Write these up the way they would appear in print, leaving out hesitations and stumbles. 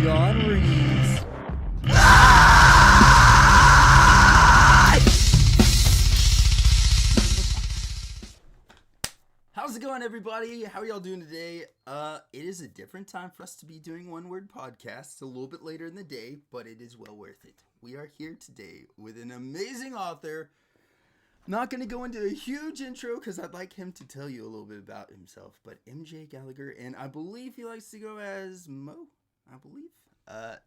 John Reeves. How's it going, everybody? How are y'all doing today? It is a different time for us to be doing one-word podcasts, a little bit later in the day, but it is well worth it. We are here today with an amazing author. Not going to go into a huge intro because I'd like him to tell you a little bit about himself, but m.j.gallagher, and I believe he likes to go as Mo, I believe.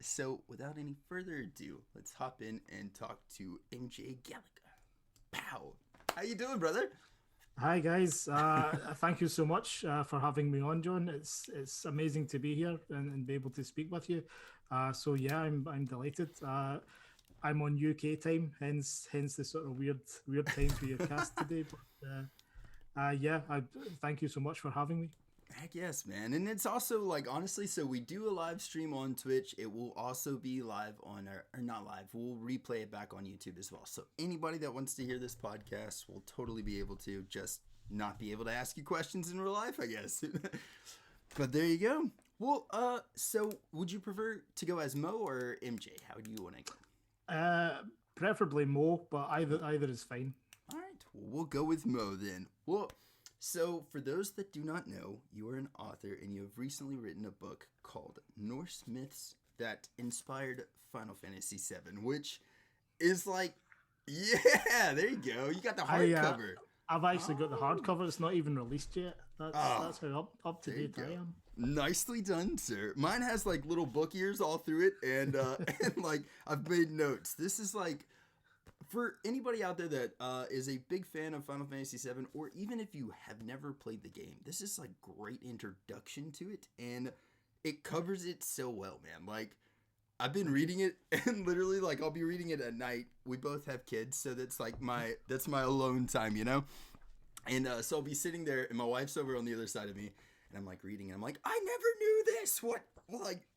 So without any further ado, let's hop in and talk to m.j.gallagher. Pow! How you doing, brother? Hi guys, thank you so much for having me on, John. It's amazing to be here and be able to speak with you. So yeah, I'm delighted. I'm on UK time, hence the sort of weird time for your cast today. But yeah, thank you so much for having me. Heck yes, man. And it's also like, honestly, so we do a live stream on Twitch. It will also be live on or not live. We'll replay it back on YouTube as well. So anybody that wants to hear this podcast will totally be able to, just not be able to ask you questions in real life, I guess. But there you go. Well, so would you prefer to go as Mo or MJ? How do you want to go? Preferably Mo, but either is fine. All right, well, we'll go with Mo then. Well, so for those that do not know, you are an author and you have recently written a book called Norse Myths that inspired Final Fantasy VII, which is like, yeah, there you go. You got the hardcover. I've actually got the hardcover. It's not even released yet. That's how up to date I am. Nicely done, sir. Mine has like little book ears all through it, and and like I've made notes. This is like, for anybody out there that is a big fan of Final Fantasy VII, or even if you have never played the game, this is like great introduction to it, and it covers it so well, man. Like, I've been reading it, and literally, like, I'll be reading it at night. We both have kids, so that's like that's my alone time, you know? And so I'll be sitting there, and my wife's over on the other side of me, and I'm like reading, and I'm like, I never knew this. What? Like,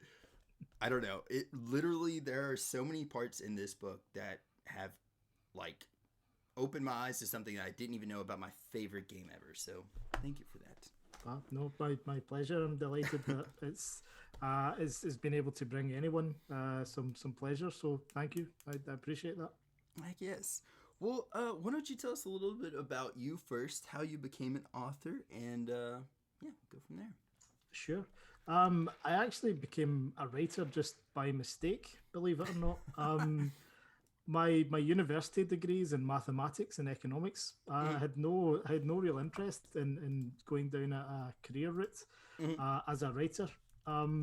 I don't know. It literally, there are so many parts in this book that have like opened my eyes to something that I didn't even know about my favorite game ever. So thank you for that. No, my pleasure. I'm delighted that it's been able to bring anyone some pleasure. So thank you. I appreciate that. I guess. Well, why don't you tell us a little bit about you first, how you became an author, and yeah, go from there. Sure. I actually became a writer just by mistake, believe it or not. My university degrees in mathematics and economics. I had no real interest in going down a career route as a writer. I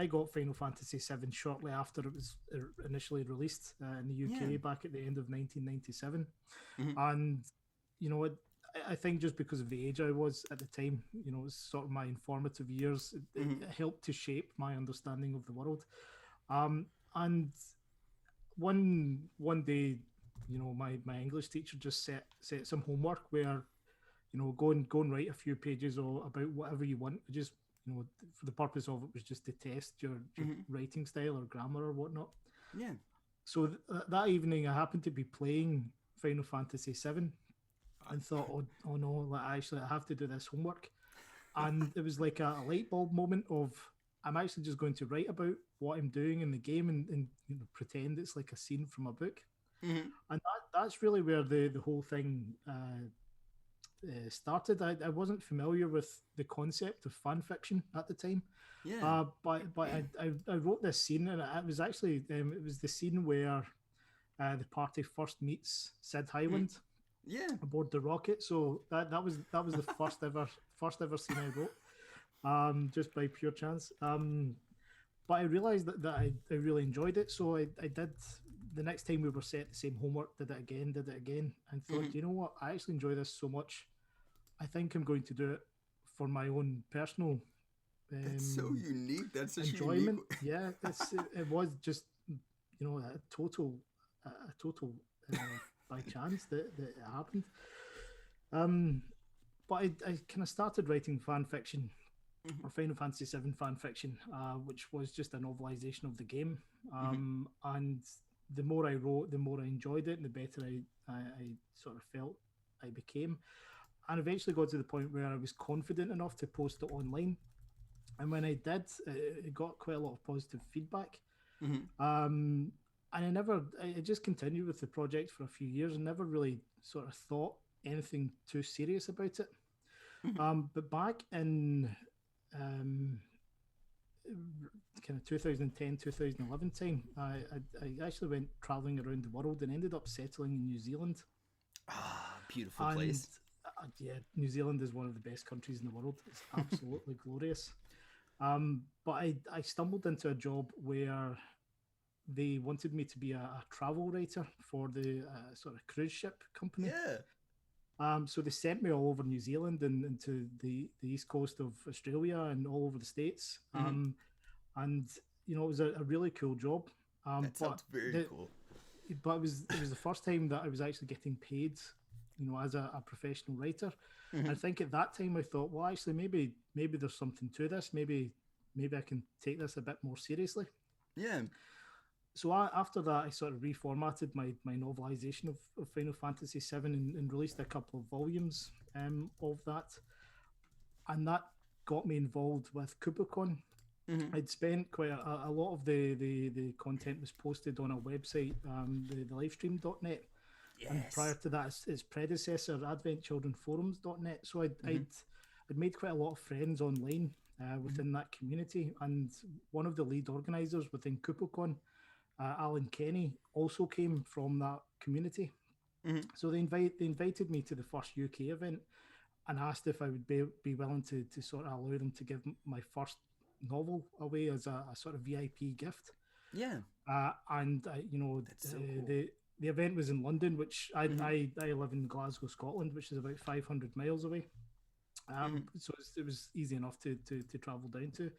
got Final Fantasy VII shortly after it was initially released in the UK back at the end of 1997, and you know, I think just because of the age I was at the time, you know, it was sort of my informative years. It helped to shape my understanding of the world. And one day, you know, my English teacher just set some homework where, you know, go and write a few pages about whatever you want. Just, you know, for the purpose of it was just to test your writing style or grammar or whatnot. Yeah. So that evening, I happened to be playing Final Fantasy VII, and thought, oh no, like, actually I have to do this homework. And it was like a light bulb moment of, I'm actually just going to write about what I'm doing in the game and you know, pretend it's like a scene from a book. And that's really where the whole thing started. I wasn't familiar with the concept of fan fiction at the time. Yeah. But I wrote this scene, and it was actually it was the scene where the party first meets Sid Highland. Yeah. Aboard the rocket. So that was the first ever scene I wrote, just by pure chance. But I realized that I really enjoyed it. So I did, the next time we were set the same homework, did it again, and thought, you know what, I actually enjoy this so much. I think I'm going to do it for my own personal that's so unique. That's such enjoyment. Unique... Yeah, it was just, you know, a total by chance that it happened. But I kind of started writing fan fiction, or Final Fantasy VII fan fiction, which was just a novelization of the game. And the more I wrote, the more I enjoyed it, and the better I sort of felt I became. And eventually got to the point where I was confident enough to post it online. And when I did, it got quite a lot of positive feedback. Hmm. Um, and I just continued with the project for a few years and never really sort of thought anything too serious about it. Hmm. But back in um, kind of 2010, 2011 time, I actually went traveling around the world and ended up settling in New Zealand. Ah, beautiful And place. yeah, New Zealand is one of the best countries in the world. It's absolutely glorious. But I stumbled into a job where they wanted me to be a travel writer for the sort of cruise ship company. Yeah. So they sent me all over New Zealand and into the east coast of Australia and all over the states. Hmm. And it was a really cool job. That But sounds very the cool. but it was the first time that I was actually getting paid, as a professional writer. I Hmm. think at that time I thought, well, actually, maybe there's something to this. Maybe I can take this a bit more seriously. Yeah. So after that, I sort of reformatted my novelization of Final Fantasy VII and released a couple of volumes of that, and that got me involved with Kupocon. Hmm. I'd spent quite a lot of the content was posted on a website, the livestream.net, and prior Yes. to that, its predecessor, adventchildrenforums.net. So Hmm. I'd made quite a lot of friends online Hmm. within that community, and one of the lead organizers within Kupocon, Alan Kenny, also came from that community. Hmm. So they invited me to the first UK event and asked if I would be willing to sort of allow them to give my first novel away as a sort of VIP gift. Yeah. And That's so cool. the event was in London, which Hmm. I live in Glasgow, Scotland, which is about 500 miles away. Hmm. So it was easy enough to travel down to,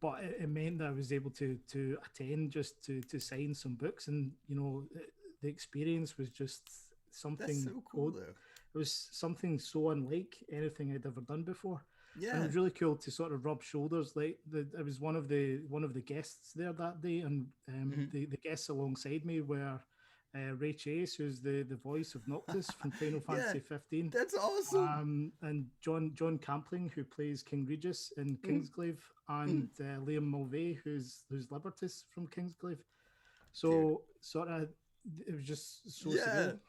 but it meant that I was able to attend just to sign some books, and the experience was just That's something. so cool, It though. was something so unlike anything I'd ever done before, and it Yeah. was really cool to sort of rub shoulders. Like I was one of the guests there that day, and Hmm. the guests alongside me were Ray Chase, who's the voice of Noctis from Final Yeah. Fantasy 15, That's awesome. and John Campling, who plays King Regis in Hmm. Kingsglaive, Hmm. and Liam Mulvey, who's Libertus from Kingsglaive. Dude. So sort of, it was just so Yeah. surreal.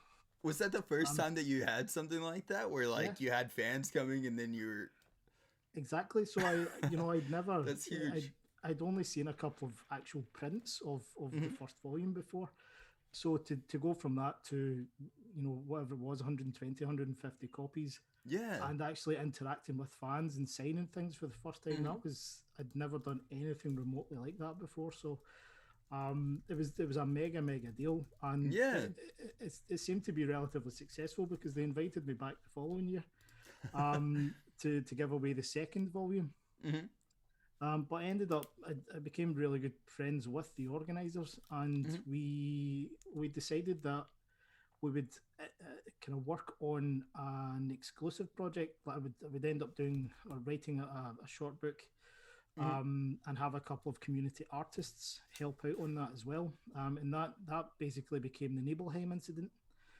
Was that the first Um, time that you had something like that, where yeah, like you had fans coming and then you were? exactly. So I'd never, That's I'd huge. I'd only seen a couple of actual prints of the Hmm. first volume before. So to go from that to whatever it was, 120, 150 copies, Yeah. and actually interacting with fans and signing things for the first time, Hmm. I'd never done anything remotely like that before. So it was a mega deal, and Yeah. it seemed to be relatively successful because they invited me back the following year to give away the second volume. Hmm. But I ended up, I became really good friends with the organizers, and Hmm. we decided that we would kind of work on an exclusive project that I would end up doing or writing a short book, Hmm. and have a couple of community artists help out on that as well. And that basically became the Nibelheim incident,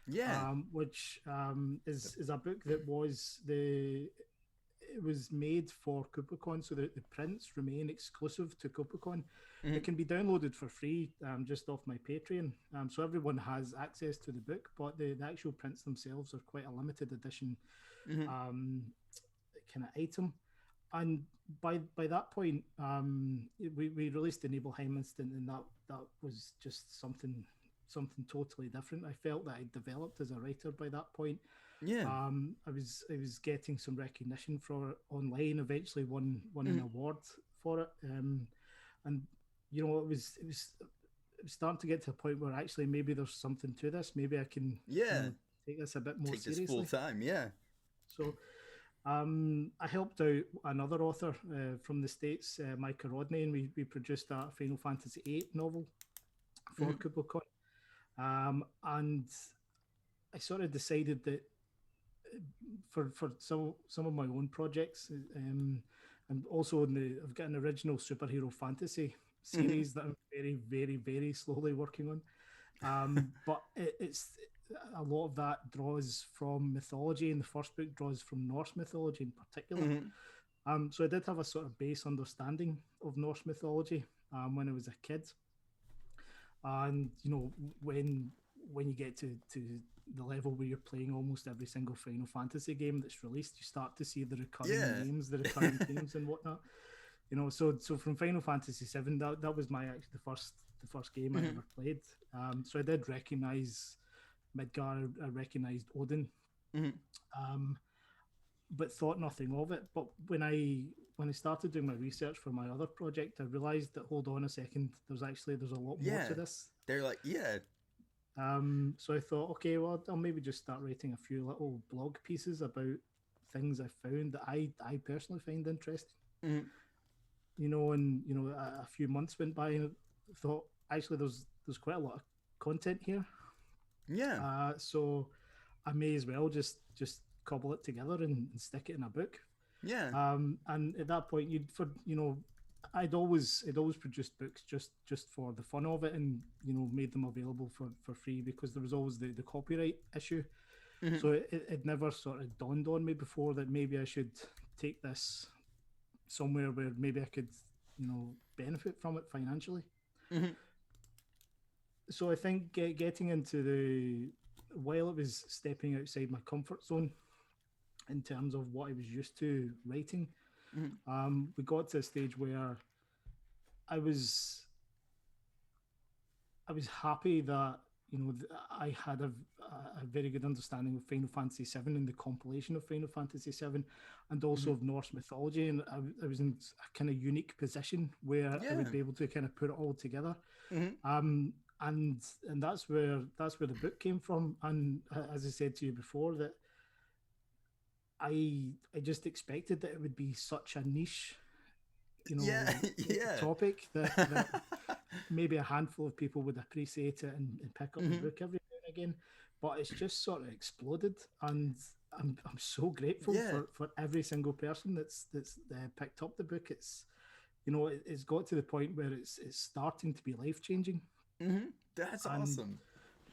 Yeah. which The, is a book that it was made for Kupocon, so that the prints remain exclusive to Kupocon. It hmm. can be downloaded for free, just off my Patreon, so everyone has access to the book. But the actual prints themselves are quite a limited edition Hmm. um, kind of item. And by that point, we released the Nibelheim Instant, and that was just something totally different. I felt that I developed as a writer by that point. Yeah. I was getting some recognition for it online. Eventually, won an Hmm. award for it, and it was starting to get to a point where actually maybe there's something to this. Maybe I can Yeah. take this a bit more Take this full seriously. time. Yeah. So I helped out another author from the States, Micah Rodney, and we produced a Final Fantasy VIII novel for Hmm. Kupocon. And I sort of decided that for some of my own projects, and also I've got an original superhero fantasy Hmm. series that I'm very slowly working on. But it's a lot of that draws from mythology, and the first book draws from Norse mythology in particular. Hmm. So I did have a sort of base understanding of Norse mythology when I was a kid, and when you get to the level where you're playing almost every single Final Fantasy game that's released, you start to see the recurring Yeah. names, the recurring themes, and whatnot. So from Final Fantasy VII, that was my actually the first game I Mhm. ever played. So I did recognize Midgar, I recognized Odin, Mhm. um, but thought nothing of it. But when I started doing my research for my other project, I realized that hold on a second, there's a lot more to Yeah. this. They're like, yeah. So I thought, okay, well, I'll maybe just start writing a few little blog pieces about things I found that I personally find interesting. Mhm. And a few months went by, and I thought actually there's quite a lot of content here. Yeah. So I may as well just cobble it together and stick it in a book. Yeah. And at that point, I'd always produced books just for the fun of it, and made them available for free, because there was always the copyright issue. Mhm. So it never sort of dawned on me before that maybe I should take this somewhere where maybe I could benefit from it financially. Mhm. So I think getting into while it was stepping outside my comfort zone in terms of what I was used to writing, Mhm. we got to a stage where I was I was happy that I had a very good understanding of Final Fantasy VII and the compilation of Final Fantasy VII, and also Mhm. of Norse mythology, and I was in a kind of unique position where I would Yeah. be able to kind of put it all together. Mhm. Um, and that's where the book came from. And as I said to you before, that I just expected that it would be such a niche, Yeah. Yeah. topic that maybe a handful of people would appreciate it and pick up the Mhm. book every now and again. But it's just sort of exploded, and I'm so grateful Yeah. for every single person that's picked up the book. It's got to the point where it's starting to be life changing, Mhm. That's and awesome.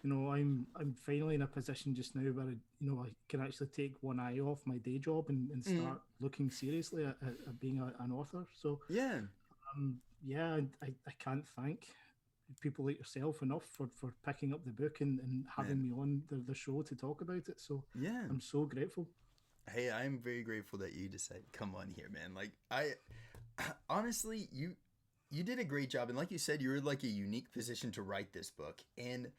I'm finally in a position just now where I can actually take one eye off my day job and Mhm. start looking seriously at being an author. So Yeah. yeah, I can't thank people like yourself enough for picking up the book and having Man. me on the show to talk about it. So Yeah. I'm so grateful. Hey, I'm very grateful that you decided to come on here, man. Like I honestly, you did a great job, and like you said, you're like a unique position to write this book. And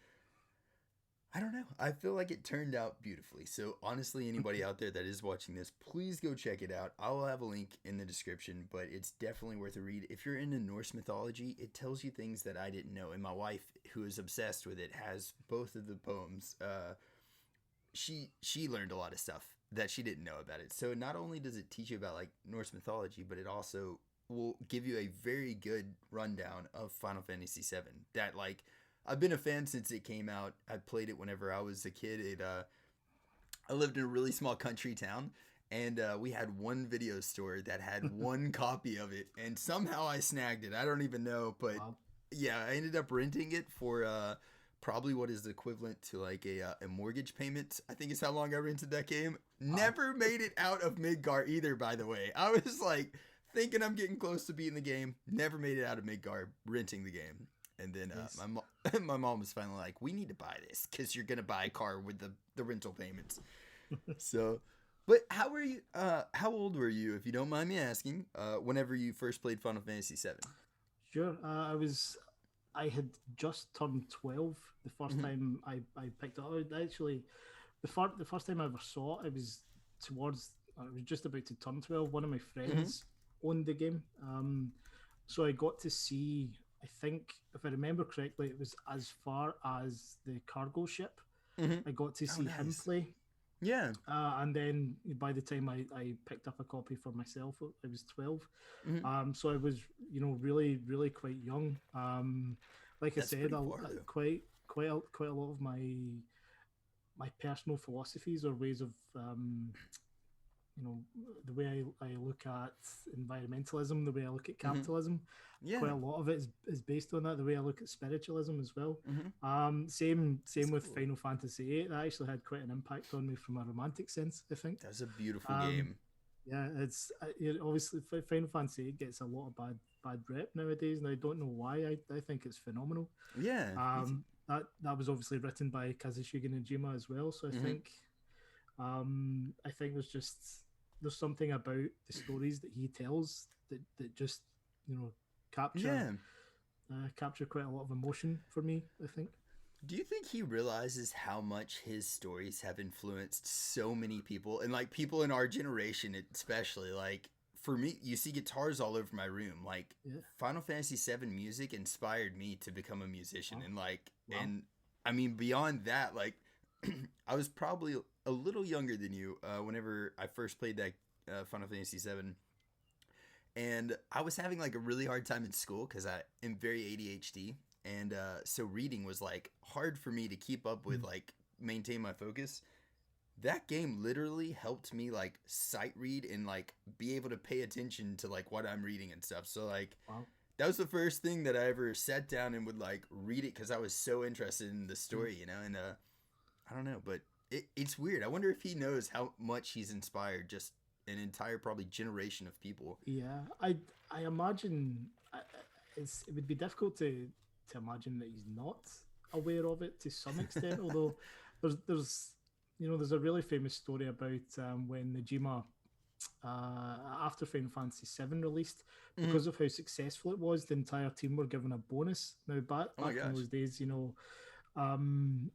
I don't know. I feel like it turned out beautifully. So honestly, anybody out there that is watching this, please go check it out. I will have a link in the description, but it's definitely worth a read. If you're into Norse mythology, it tells you things that I didn't know. And my wife, who is obsessed with it, has both of the poems. She learned a lot of stuff that she didn't know about it. So not only does it teach you about like Norse mythology, but it also will give you a very good rundown of Final Fantasy VII. That like I've been a fan since it came out. I played it whenever I was a kid. I lived in a really small country town, and we had one video store that had one copy of it, and somehow I snagged it. I don't even know, but Wow. yeah, I ended up renting it for probably what is equivalent to like a mortgage payment. I think is how long I rented that game. Wow. Never made it out of Midgar either, by the way. I was like thinking I'm getting close to beating the game. Never made it out of Midgar renting the game. And then Yes. my mom was finally like, "We need to buy this because you're gonna buy a car with the rental payments." So, but how were you? How old were you, if you don't mind me asking? Whenever you first played Final Fantasy VII? Sure. I had just turned 12 the first Mm-hmm. time I picked it up. Actually, the first time I ever saw it, I was just about to turn 12. One of my Mm-hmm. friends owned the game. So I got to see, I think, if I remember correctly, it was as far as the cargo ship. Mm-hmm. I got to Oh, see him nice. play. Yeah. And then by the time I picked up a copy for myself, I was 12. Mm-hmm. So I was, really, really quite young. Like I That's said, pretty far though. quite a lot of my personal philosophies or ways of the way I look at environmentalism, the way I look at Mm-hmm. capitalism, quite Yeah. a lot of it is based on that. The way I look at spiritualism as well. Mm-hmm. Same That's with cool. Final Fantasy VIII. That actually had quite an impact on me from a romantic sense, I think. That's a beautiful Um, game. Yeah, it's obviously Final Fantasy gets a lot of bad rep nowadays, and I don't know why. I think it's phenomenal. Yeah, me too. That was obviously written by Kazushige Najima as well, so Hmm. I think there's something about the stories that he tells that just you know capture Yeah. capture quite a lot of emotion for me. I think. Do you think he realizes how much his stories have influenced so many people and like people in our generation especially? Like for me, you see guitars all over my room. Like Yeah. Final Fantasy VII music inspired me to become a musician Wow. and like Wow. I mean beyond that like I was probably a little younger than you whenever I first played that Final Fantasy VII, and I was having like a really hard time in school because I am very ADHD, and so reading was like hard for me to keep up with, Mm. like maintain my focus. That game literally helped me like sight read and like be able to pay attention to like what I'm reading and stuff. So like Wow. that was the first thing that I ever sat down and would like read it because I was so interested in the Mm. story, you know. And I don't know, but it's weird. I wonder if he knows how much he's inspired just an entire probably generation of people. Yeah, I imagine it would be difficult to imagine that he's not aware of it to some extent. Although there's there's a really famous story about when Najima after Final Fantasy VII released, Mm-hmm. because of how successful it was, the entire team were given a bonus. Now Oh my back in gosh. those days, um,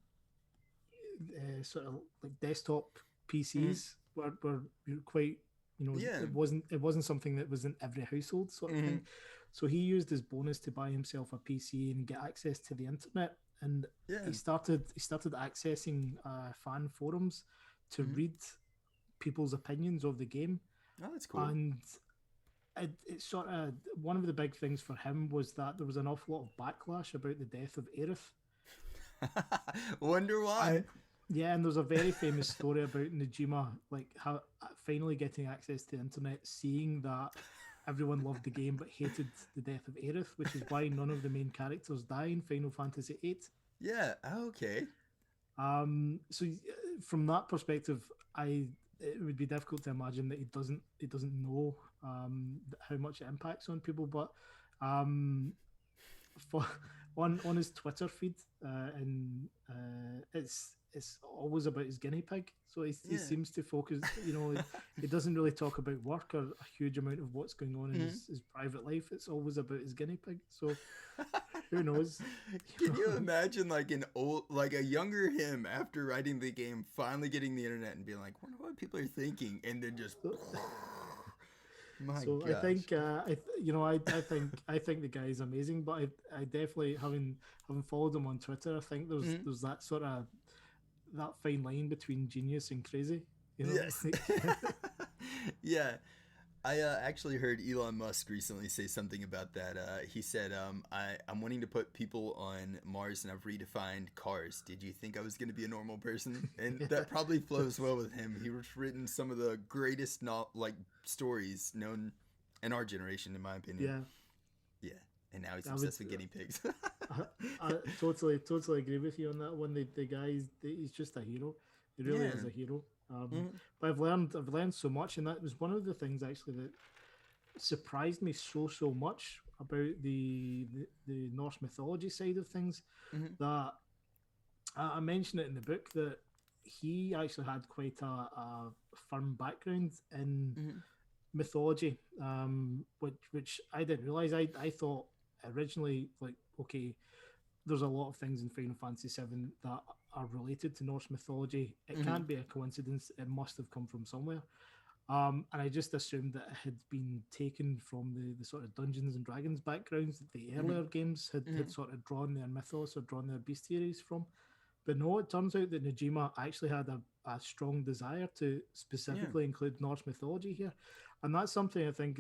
sort of like desktop Mm-hmm. PCs were quite Yeah. it wasn't something that was in every household sort of Mm-hmm. thing. So he used his bonus to buy himself a PC and get access to the internet, and Yeah. he started accessing fan forums to Mm-hmm. read people's opinions of the game. Oh, that's cool. And it sort of one of the big things for him was that there was an awful lot of backlash about the death of Eris. Wonder why. And yeah, and there's a very famous story about Najima, like how finally getting access to the internet, seeing that everyone loved the game but hated the death of Aerith, which is why none of the main characters die in Final Fantasy VIII. Yeah. Okay. So from that perspective, I it would be difficult to imagine that he doesn't know how much it impacts on people, but um, for on his Twitter feed, and it's always about his guinea pig. So he Yeah. seems to focus. He doesn't really talk about work or a huge amount of what's going on in Mm-hmm. his private life. It's always about his guinea pig. So who knows? Can you imagine like like a younger him after writing the game, finally getting the internet and being like, wonder what people are thinking, and then just, So, my so I gosh. think I think the guy is amazing, but I definitely having followed him on Twitter, I think there's Mm-hmm. there's that sort of that fine line between genius and crazy. Yes. Like Yeah. I actually heard Elon Musk recently say something about that. He said, I'm wanting to put people on Mars and I've redefined cars. Did you think I was going to be a normal person? And yeah, that probably flows well with him. He was written some of the greatest like stories known in our generation, in my opinion. yeah. Yeah. And now he's I would obsessed with guinea pigs. I totally agree with you on that one. The guy he's just a hero. He really Yeah. is a hero. Mm-hmm. But I've learned so much, and that was one of the things actually that surprised me so much about the Norse mythology side of things, Mm-hmm. that I mentioned it in the book that he actually had quite a firm background in Mm-hmm. mythology, which I didn't realize. I thought originally, like, okay, there's a lot of things in Final Fantasy VII that are related to Norse mythology. It Mm-hmm. can't be a coincidence. It must have come from somewhere. And I just assumed that it had been taken from the sort of Dungeons and Dragons backgrounds that the Mm-hmm. earlier games had Mm-hmm. sort of drawn their mythos or drawn their bestiaries from. But no, it turns out that Najima actually had a strong desire to Yeah. specifically include Norse mythology here. And that's something I think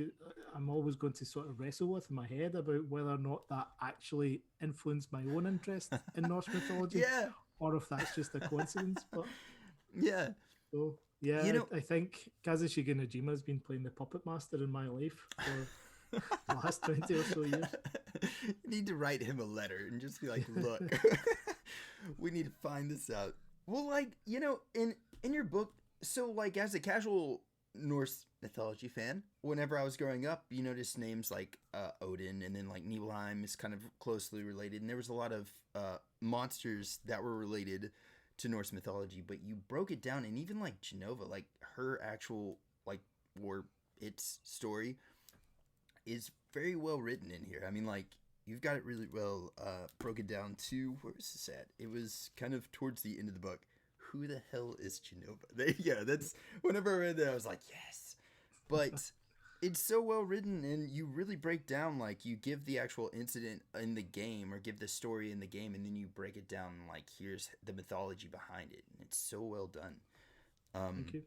I'm always going to sort of wrestle with in my head about whether or not that actually influenced my own interest in Norse mythology Yeah. or if that's just a coincidence. But Yeah. so, yeah, You know, I think Kazushige Najima has been playing the puppet master in my life for the last 20 or so years. you need to write him a letter and just be like, look, we need to find this out. Well, like, in your book, so like as a casual Norse mythology fan. Whenever I was growing up, you noticed names like Odin, and then like Nibelheim is kind of closely related, and there was a lot of monsters that were related to Norse mythology. But you broke it down, and even like Genova, like her actual like or its story is very well written in here. I mean, like you've got it really well broken down to where was this at? It was kind of towards the end of the book. Who the hell is Genova? There you go. That's whenever I read that, I was like, yes. But it's so well written, and you really break down like you give the actual incident in the game, or give the story in the game, and then you break it down like here's the mythology behind it, and it's so well done. Thank Um, you.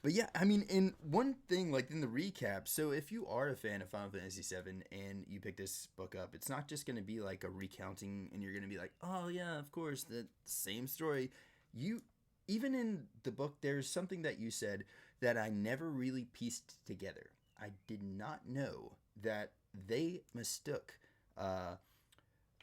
but yeah, I mean, in one thing, like in the recap, so if you are a fan of Final Fantasy VII and you pick this book up, it's not just going to be like a recounting and you're going to be like, oh yeah, of course, the same story. You, even in the book, there's something that you said that I never really pieced together. I did not know that they mistook uh,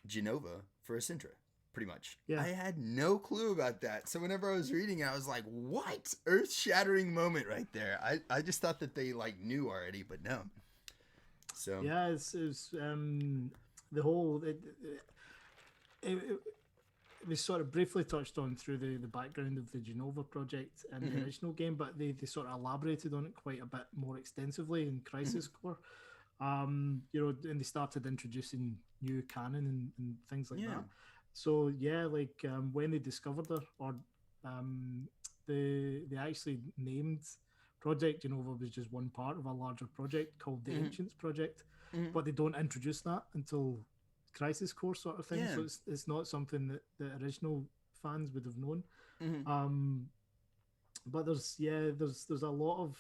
Genova for a Sintra, pretty much. Yeah. I had no clue about that. So whenever I was reading it, I was like, what? Earth-shattering moment right there. I just thought that they like knew already, but no. So Yeah, it's the whole it, we sort of briefly touched on through the background of the Genova project and the original game, but they sort of elaborated on it quite a bit more extensively in Crisis Core. You know, and they started introducing new canon and things like yeah. that. So yeah, like when they discovered her, or they actually named Project Genova was just one part of a larger project called the Ancients Project, but they don't introduce that until Crisis Core sort of thing. Yeah. So it's not something that the original fans would have known. But there's a lot of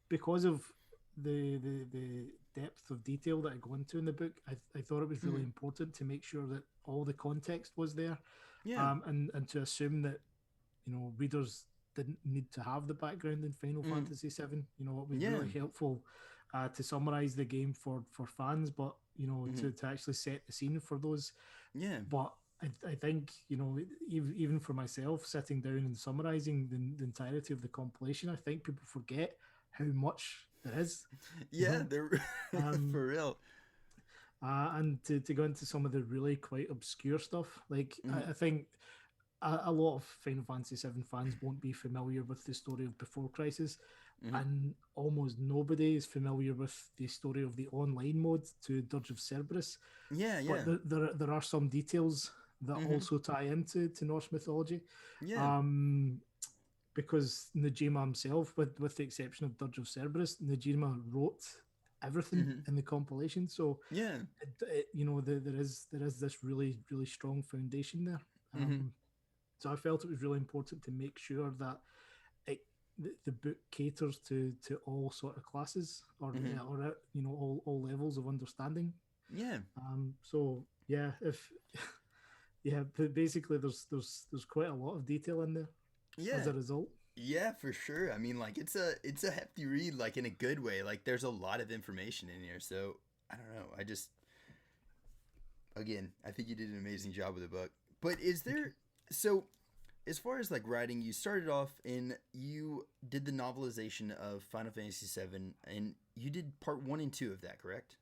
because of the depth of detail that I go into in the book. I thought it was really important to make sure that all the context was there, Yeah. and to assume that, you know, readers didn't need to have the background in Final Fantasy VII. You know, it was really helpful to summarize the game for fans, but you know, to actually set the scene for those. Yeah. But I think, you know, even for myself, sitting down and summarizing the entirety of the compilation, I think people forget how much there is. Yeah, they're for real. And to go into some of the really quite obscure stuff, like I think a lot of Final Fantasy VII fans won't be familiar with the story of Before Crisis, and almost nobody is familiar with the story of the online mode to Dirge of Cerberus. Yeah, yeah. But there are some details that also tie into Norse mythology. Yeah. Because Najima himself, with the exception of Dirge of Cerberus, Najima wrote everything in the compilation. So Yeah. you know, there is this really strong foundation there. So I felt it was really important to make sure that the book caters to all sort of classes, or you know, all levels of understanding. Yeah. So yeah, if yeah, but basically there's quite a lot of detail in there as a result. Yeah, for sure. I mean, like it's a hefty read, like in a good way. Like there's a lot of information in here. So I don't know. I just, again, I think you did an amazing job with the book. But is there, so as far as like writing, you started off and you did the novelization of Final Fantasy VII, and you did part 1 and 2 of that, correct?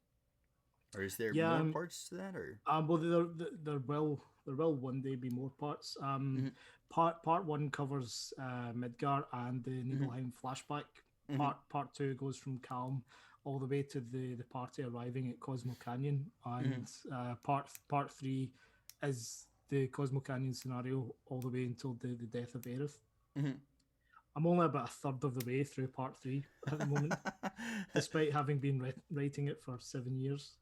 Or is there more parts to that, or? Well, there will one day be more parts. Part one covers Midgar and the Nibelheim flashback. Part two goes from Calm all the way to the party arriving at Cosmo Canyon, and part three is the Cosmo Canyon scenario all the way until the death of Eris. I'm only about a third of the way through part 3 at the moment, despite having been writing it for 7 years.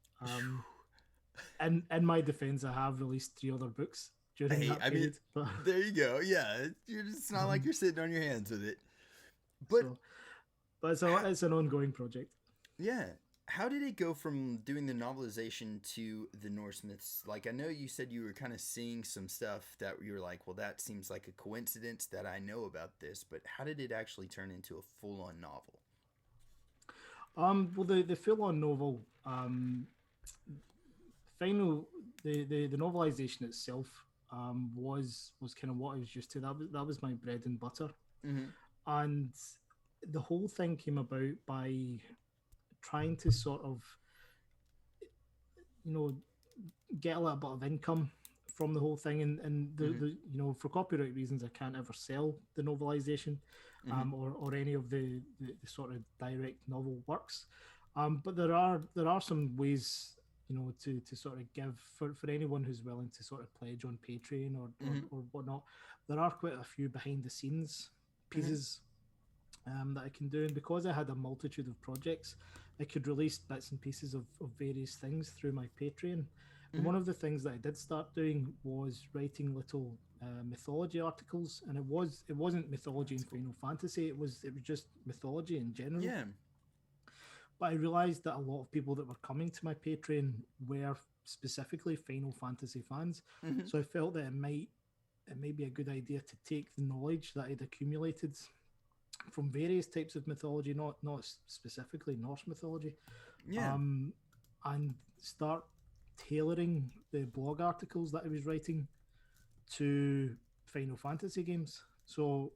In my defense, I have released 3 other books during that period. But there you go. Yeah, it's not like you're sitting on your hands with it. But it's an ongoing project. Yeah. How did it go from doing the novelization to the Norse myths? Like, I know you said you were kind of seeing some stuff that you were like, well, that seems like a coincidence that I know about this, but how did it actually turn into a full-on novel? Well, the full-on novel, the novelization itself was kind of what I was used to. That was my bread and butter. And the whole thing came about by trying to sort of, you know, get a little bit of income from the whole thing. And Mm-hmm. for copyright reasons, I can't ever sell the novelization, Mm-hmm. or any of the sort of direct novel works. But there are some ways, to sort of give for anyone who's willing to sort of pledge on Patreon Mm-hmm. or whatnot. There are quite a few behind the scenes Mm-hmm. pieces, that I can do. And because I had a multitude of projects, I could release bits and pieces of various things through my Patreon. And Mm-hmm. one of the things that I did start doing was writing little mythology articles, and it wasn't mythology in That's cool. Final Fantasy. It was just mythology in general. Yeah. But I realized that a lot of people that were coming to my Patreon were specifically Final Fantasy fans, Mm-hmm. so I felt that it may be a good idea to take the knowledge that I'd accumulated from various types of mythology, not specifically Norse mythology, Yeah. um, and start tailoring the blog articles that I was writing to Final Fantasy games. So,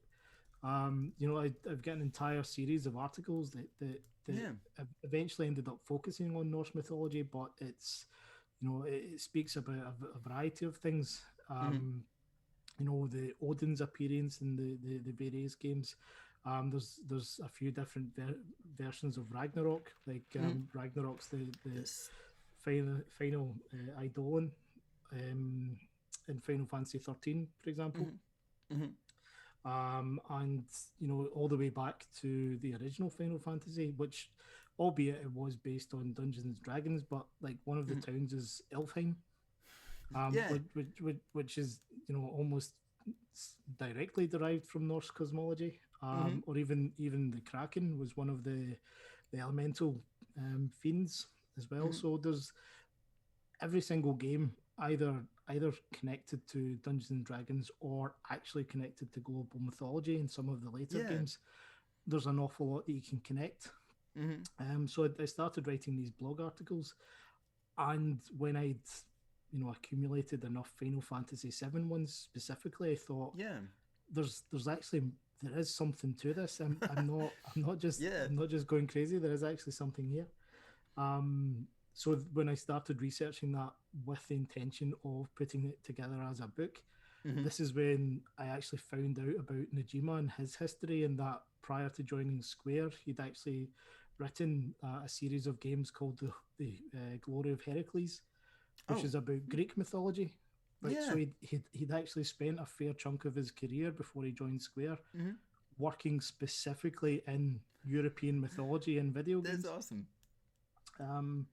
I've got an entire series of articles that Yeah. eventually ended up focusing on Norse mythology, but it speaks about a variety of things. Mm-hmm. The Odin's appearance in the various games. There's a few different versions of Ragnarok, like Mm-hmm. Ragnarok's the This. final Eidolon, in Final Fantasy 13, for example. Mm-hmm. Mm-hmm. And all the way back to the original Final Fantasy, which, albeit it was based on Dungeons and Dragons, but like one of the Mm-hmm. towns is Elfheim, Yeah. which is almost directly derived from Norse cosmology, Mm-hmm. or even the Kraken was one of the elemental fiends as well. Mm-hmm. So there's every single game either connected to Dungeons and Dragons or actually connected to global mythology in some of the later Yeah. games. There's an awful lot that you can connect. Mm-hmm. So I started writing these blog articles, and when I'd accumulated enough Final Fantasy VII ones specifically, I thought Yeah. there's actually there is something to this. I'm not just Yeah. I'm not just going crazy. There is actually something here. So when I started researching that with the intention of putting it together as a book, Mm-hmm. this is when I actually found out about Najima and his history, and that prior to joining Square, he'd actually written a series of games called the Glory of Heracles, which Oh. is about Greek mythology. But so Yeah. he'd actually spent a fair chunk of his career before he joined Square Mm-hmm. working specifically in European mythology in video That's games. awesome. Um,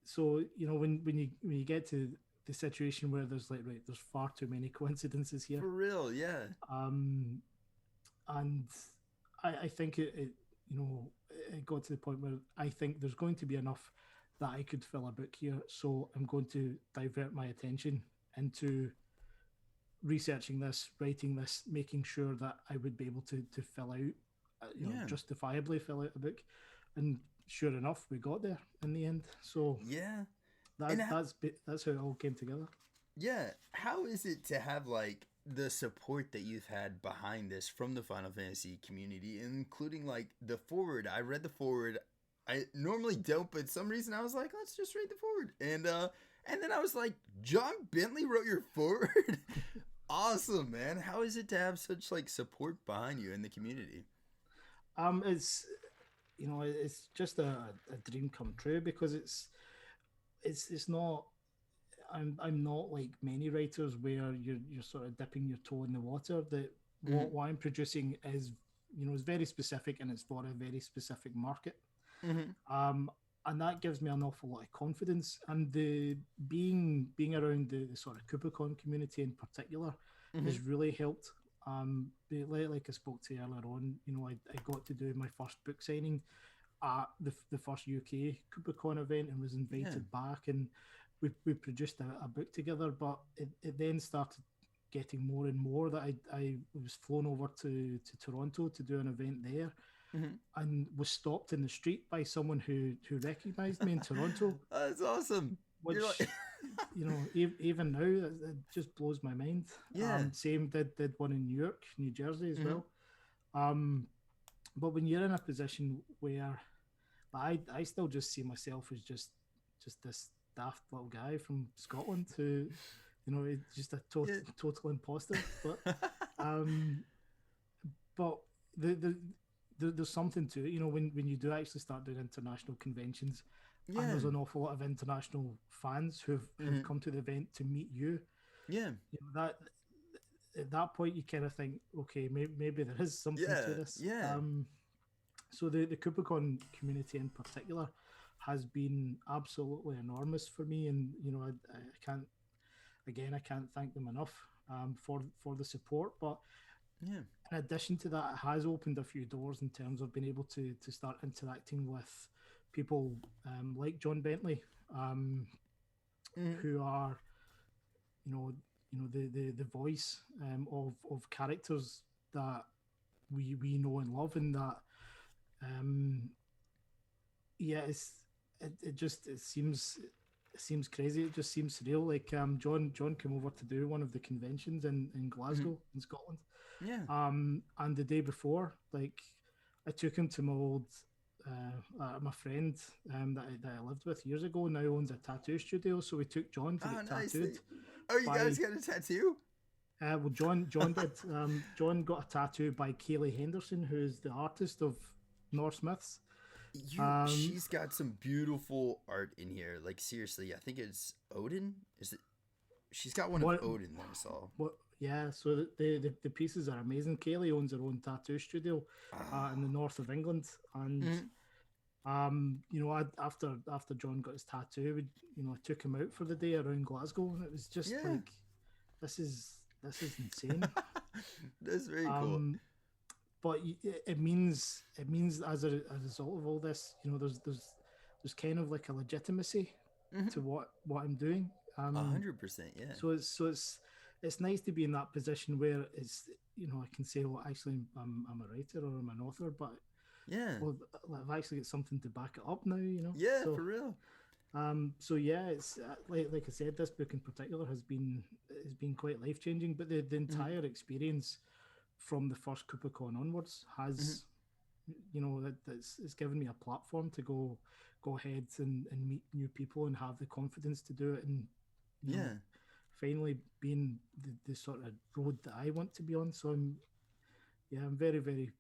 so when you get to the situation where there's like, right, there's far too many coincidences here, For real. Yeah. um, and I think it got to the point where I think there's going to be enough that I could fill a book here, so I'm going to divert my attention into researching this, writing this, making sure that I would be able to fill out, Yeah. justifiably fill out a book. And sure enough, we got there in the end. So Yeah. And that's that's how it all came together. yeah, how is it to have like the support that you've had behind this from the Final Fantasy community, including like the forward? I read the forward. I normally don't, but some reason I was like, let's just read the forward. And then I was like, John Bentley wrote your forward? Awesome, man. How is it to have such like support behind you in the community? It's just a dream come true, because it's not. I'm not like many writers where you're sort of dipping your toe in the water. That Mm-hmm. what I'm producing is very specific, and it's for a very specific market. Mm-hmm. Um, and that gives me an awful lot of confidence. And the being around the sort of Kupocon community in particular Mm-hmm. has really helped. Like I spoke to you earlier on, I got to do my first book signing at the first UK Kupocon event and was Yeah. invited back, and we produced a book together. But it then started getting more and more that I was flown over to Toronto to do an event there, Mm-hmm. and was stopped in the street by someone who recognized me in Toronto, That's awesome. You're which like, even now it just blows my mind. yeah. Same did one in New York, New Jersey as Mm-hmm. well. Um, but when you're in a position where I still just see myself as just this daft little guy from Scotland who, just a Yeah. total imposter. Um, but the, the there's something to it, when you do actually start doing international conventions, and Yeah. there's an awful lot of international fans who've Hmm. come to the event to meet you. Yeah. That at that point you kind of think, okay, maybe there is something to Yeah. this. Yeah. So the Kupocon community in particular has been absolutely enormous for me, and I can't, again, I can't thank them enough for the support. But Yeah. in addition to that, it has opened a few doors in terms of being able to start interacting with people like John Bentley, um, Hmm. who are the voice of characters that we know and love, and that um, yeah, it seems crazy. It just seems surreal. Like John came over to do one of the conventions in Hmm. Glasgow in Scotland. Yeah. And the day before, like, I took him to my friend that I lived with years ago, now owns a tattoo studio. So we took John to Oh, get nice. tattooed Oh, you guys by. got a tattoo? Well, John did. John got a tattoo by Kaylee Henderson, who's the artist of Norse myths. Um, She's got some beautiful art in here. Like seriously, I think it's Odin. Is it? She's got one of what Odin that I saw. what? Yeah, so the pieces are amazing. Kaylee owns her own tattoo studio in the Ah. north of England, and Mhm. after John got his tattoo, I took him out for the day around Glasgow, and it was just Yeah. like, this is insane. That's very cool. Um, but it means as a result of all this, there's kind of like a legitimacy Mhm. to what I'm doing. 100%. Yeah. So it's nice to be in that position where I can say, well, actually, I'm a writer or I'm an author, but Yeah. well, I've actually got something to back it up now. Yeah, So for real. yeah, it's like I said, this book in particular has been quite life changing. But the Mhm. entire experience from the first Kupocon onwards Mhm. has, it's given me a platform to go ahead and meet new people and have the confidence to do it, and you know Yeah. finally being the sort of road that I want to be on. So I'm very, very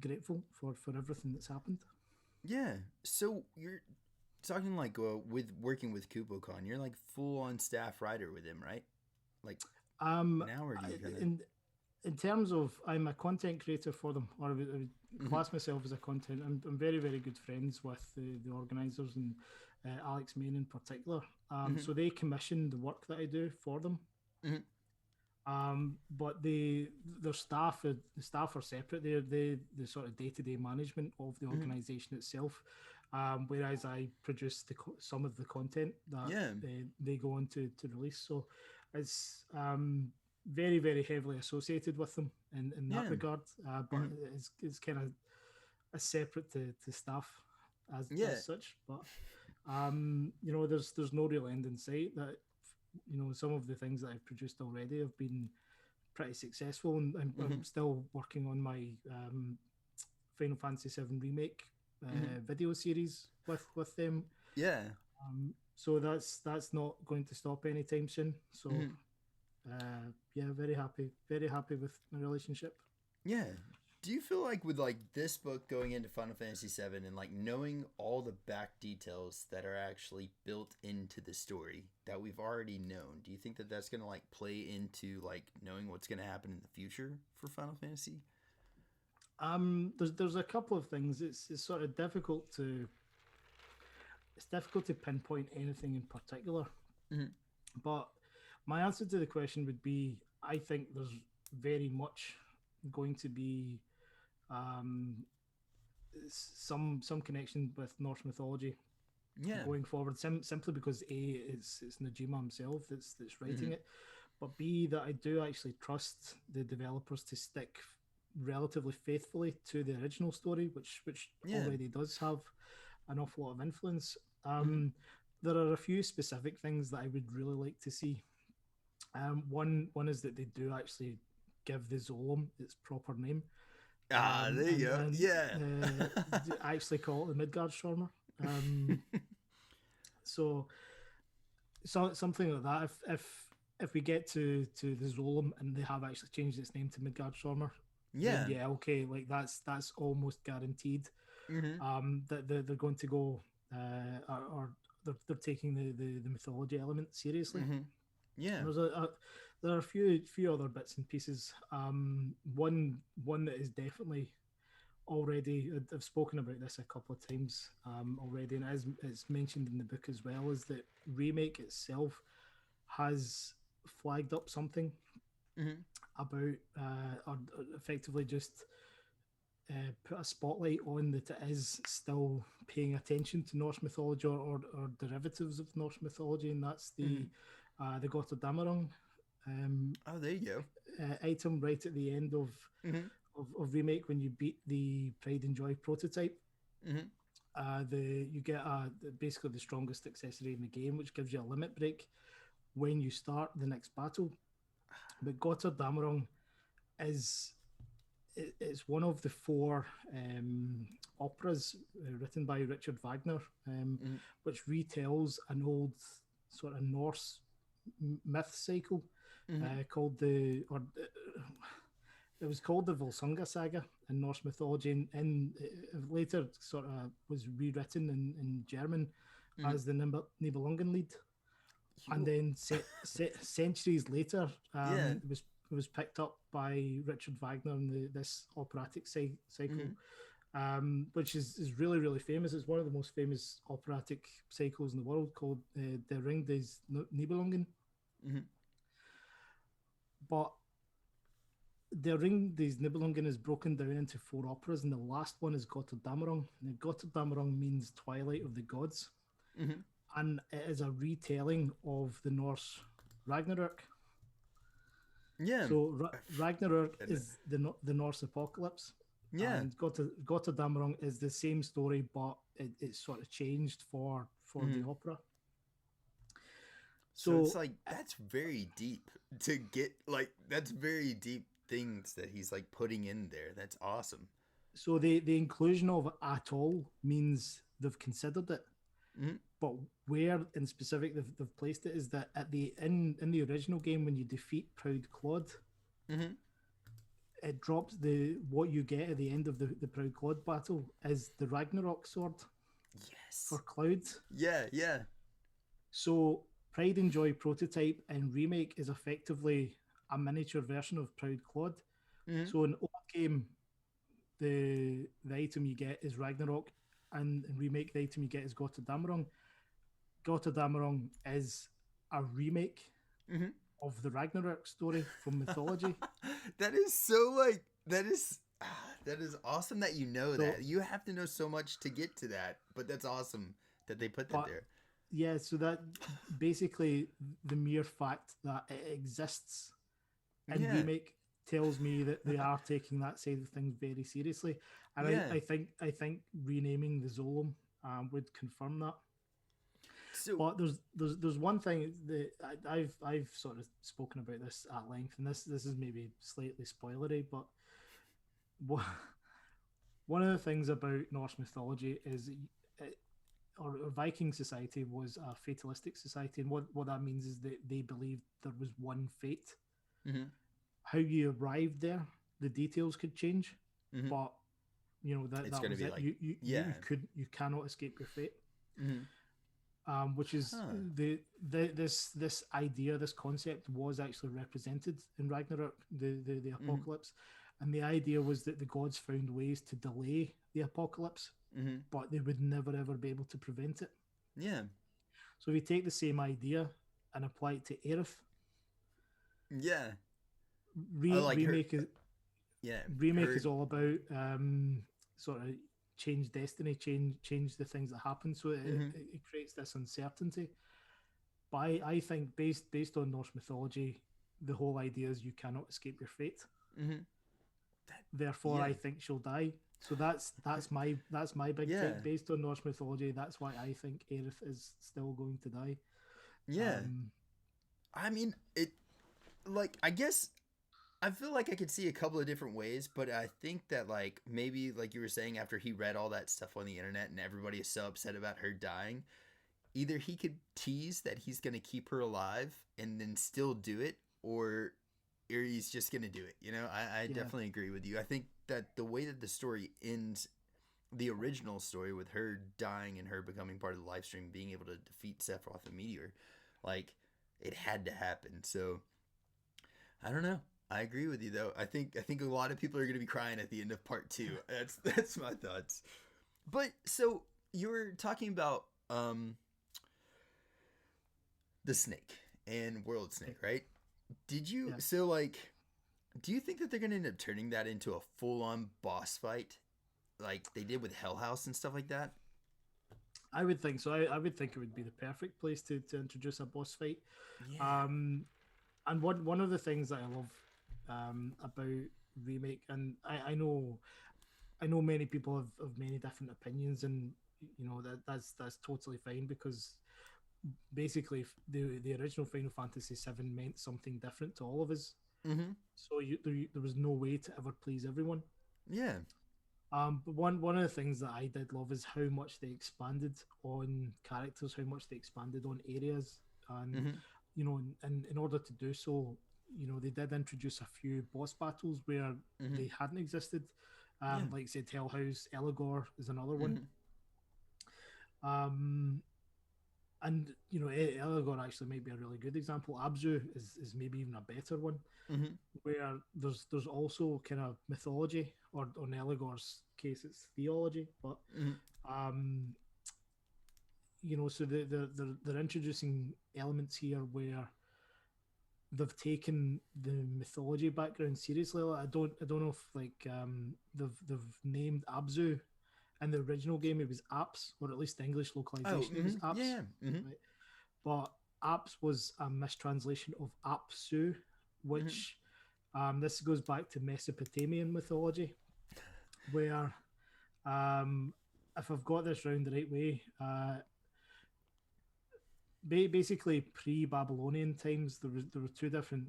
grateful for everything that's happened. Yeah. So you're talking like with working with Kupocon, you're like full on staff writer with him, right? Like Um, now, or do you kind of? in terms of, I'm a content creator for them, or I would Hmm. class myself as a content. I'm very, very good friends with the organisers, and Alex Main in particular. Hmm. So they commission the work that I do for them. Hmm. But the staff are separate. They're the sort of day to day management of the Hmm. organisation itself. Whereas I produce some of the content that Yeah. they go on to release. So it's very, very heavily associated with them in that Yeah. regard. But Hmm. it's kind of a separate to staff Yeah. as such. But there's no real end in sight. That some of the things that I've produced already have been pretty successful, and I'm Hmm. still working on my Final Fantasy VII remake Hmm. video series with them. Yeah. So that's not going to stop anytime soon. So Hmm. yeah, very happy with my relationship. Yeah. Do you feel like with like this book going into Final Fantasy VII and like knowing all the back details that are actually built into the story that we've already known, do you think that that's gonna like play into like knowing what's gonna happen in the future for Final Fantasy? There's a couple of things. It's sort of difficult to pinpoint anything in particular. Hmm. But my answer to the question would be, I think there's very much going to be um, some connection with Norse mythology Yeah. going forward. Simply because it's Najima himself that's writing Hmm. it, but B, that I do actually trust the developers to stick relatively faithfully to the original story, which Yeah. already does have an awful lot of influence. Hmm. There are a few specific things that I would really like to see. One is that they do actually give the Zolom its proper name. There you go. And Yeah. I actually call it the Midgard Stormer. Um, so something like that. If we get to the Zolom and they have actually changed its name to Midgard Stormer, then Yeah. yeah, okay, like that's almost guaranteed. Mm-hmm. That they're going to go, or they're taking the mythology element seriously. Mm-hmm. Yeah. And there are a few other bits and pieces. One that is definitely already, I've spoken about this a couple of times already, and as it's mentioned in the book as well, is that Remake itself has flagged up something Mm-hmm. about or effectively just put a spotlight on that it is still paying attention to Norse mythology or derivatives of Norse mythology, and that's the Gotterdammerung Oh, there you go. item right at the end Mm-hmm. of Remake when you beat the Pride and Joy prototype. Mm-hmm. You get basically the strongest accessory in the game, which gives you a limit break when you start the next battle. But Gotterdammerung is it's one of the four operas written by Richard Wagner, Mm-hmm. which retells an old sort of Norse myth cycle Mm-hmm. called it was called the Volsunga Saga in Norse mythology, and later sort of was rewritten in German Mm-hmm. as the Nibelungenlied, and then centuries later, Yeah. it was picked up by Richard Wagner in this operatic cycle, which is really really famous. It's one of the most famous operatic cycles in the world, called Der Ring des Nibelungen. Mm-hmm. But Der Ring des Nibelungen is broken down into four operas, and the last one is Gotterdammerung. And Gotterdammerung means Twilight of the Gods, Mm-hmm. and it is a retelling of the Norse Ragnarok. Yeah. So Ragnarok is the Norse apocalypse, Yeah. and Gotterdammerung is the same story, but it's sort of changed for the opera. So it's like that's very deep to get, like that's very deep things that he's like putting in there. That's awesome. So the inclusion of at all means they've considered it. Mm-hmm. But where in specific they've placed it is that at the in the original game, when you defeat Proud Claude, Mm-hmm. it drops what you get at the end of the Proud Claude battle is the Ragnarok sword Yes. for Cloud. Yeah. Yeah. So Pride and Joy prototype and Remake is effectively a miniature version of Proud Claude. Mm-hmm. So in old game, the item you get is Ragnarok, and in Remake the item you get is Gotterdammerung. Gotterdammerung is a remake Mm-hmm. of the Ragnarok story from mythology. That is so like that is awesome that you know So- that. You have to know so much to get to that, but that's awesome that they put that But- there. Yeah, so that basically the mere fact that it exists in Yeah. Remake tells me that they are taking that side of things very seriously, and Yeah. I think renaming the Zolom would confirm that. So But there's one thing that I've sort of spoken about this at length, and this is maybe slightly spoilery, but one of the things about Norse mythology is or Viking society was a fatalistic society, and what that means is that they believed there was one fate. Mhm. How you arrived there, the details could change, Mhm. but you know that It's that gonna was be it. like- You cannot escape your fate. Mhm. Which is Huh. this idea, this concept was actually represented in Ragnarok, the apocalypse, and the idea was that the gods found ways to delay the apocalypse, Mhm. but they would never ever be able to prevent it. Yeah. So if you take the same idea and apply it to Eris, Yeah. I like her- remake is Yeah. remake her- is all about sort of change destiny, change the things that happen. So it creates this uncertainty. But I think based on Norse mythology, the whole idea is you cannot escape your fate. Mhm. Therefore, Yeah. I think she'll die. So that's my big Yeah. take based on Norse mythology. That's why I think Eris is still going to die. Yeah. I mean, it like I guess I feel like I could see a couple of different ways, but I think that like maybe like you were saying after he read all that stuff on the internet and everybody is so upset about her dying, either he could tease that he's going to keep her alive and then still do it, or he's just going to do it. You know, I Yeah, definitely agree with you. I think that the way that the story ends, the original story with her dying and her becoming part of the live stream, being able to defeat Sephiroth the Meteor, like it had to happen. So I don't know. I agree with you though. I think a lot of people are going to be crying at the end of part 2. That's my thoughts. But so you were talking about the snake and World Snake, right? Did you yeah. so like do you think that they're going to end up turning that into a full-on boss fight like they did with Hell House and stuff like that? I would think so. I would think it would be the perfect place to introduce a boss fight. Yeah. Um, and one of the things that I love about remake, and I know many people have many different opinions, and you know that's totally fine because basically the original Final Fantasy VII meant something different to all of us. Mm-hmm. So there was no way to ever please everyone. Yeah. But one of the things that I did love is how much they expanded on characters, how much they expanded on areas, and Mm-hmm. you know, in order to do so, you know, they did introduce a few boss battles where Mm-hmm. they hadn't existed. Yeah. Like said, Hell House, Eligor is another one. Mm-hmm. Um, and you know, Eligor actually might be a really good example. Abzu is maybe even a better one, Mm-hmm. where there's also kind of mythology, or in Eligor's case, it's theology, but Mm-hmm. um, you know, so they're introducing elements here where they've taken the mythology background seriously. Like, I don't know if like they've named Abzu in the original game it was Apps, or at least the English Oh, localization it mm-hmm. was Apps, Yeah. Mm-hmm. right? But Apps was a mistranslation of Apsu, Mm-hmm. which this goes back to Mesopotamian mythology, where um, if I've got this round the right way, basically pre-Babylonian times, there were two different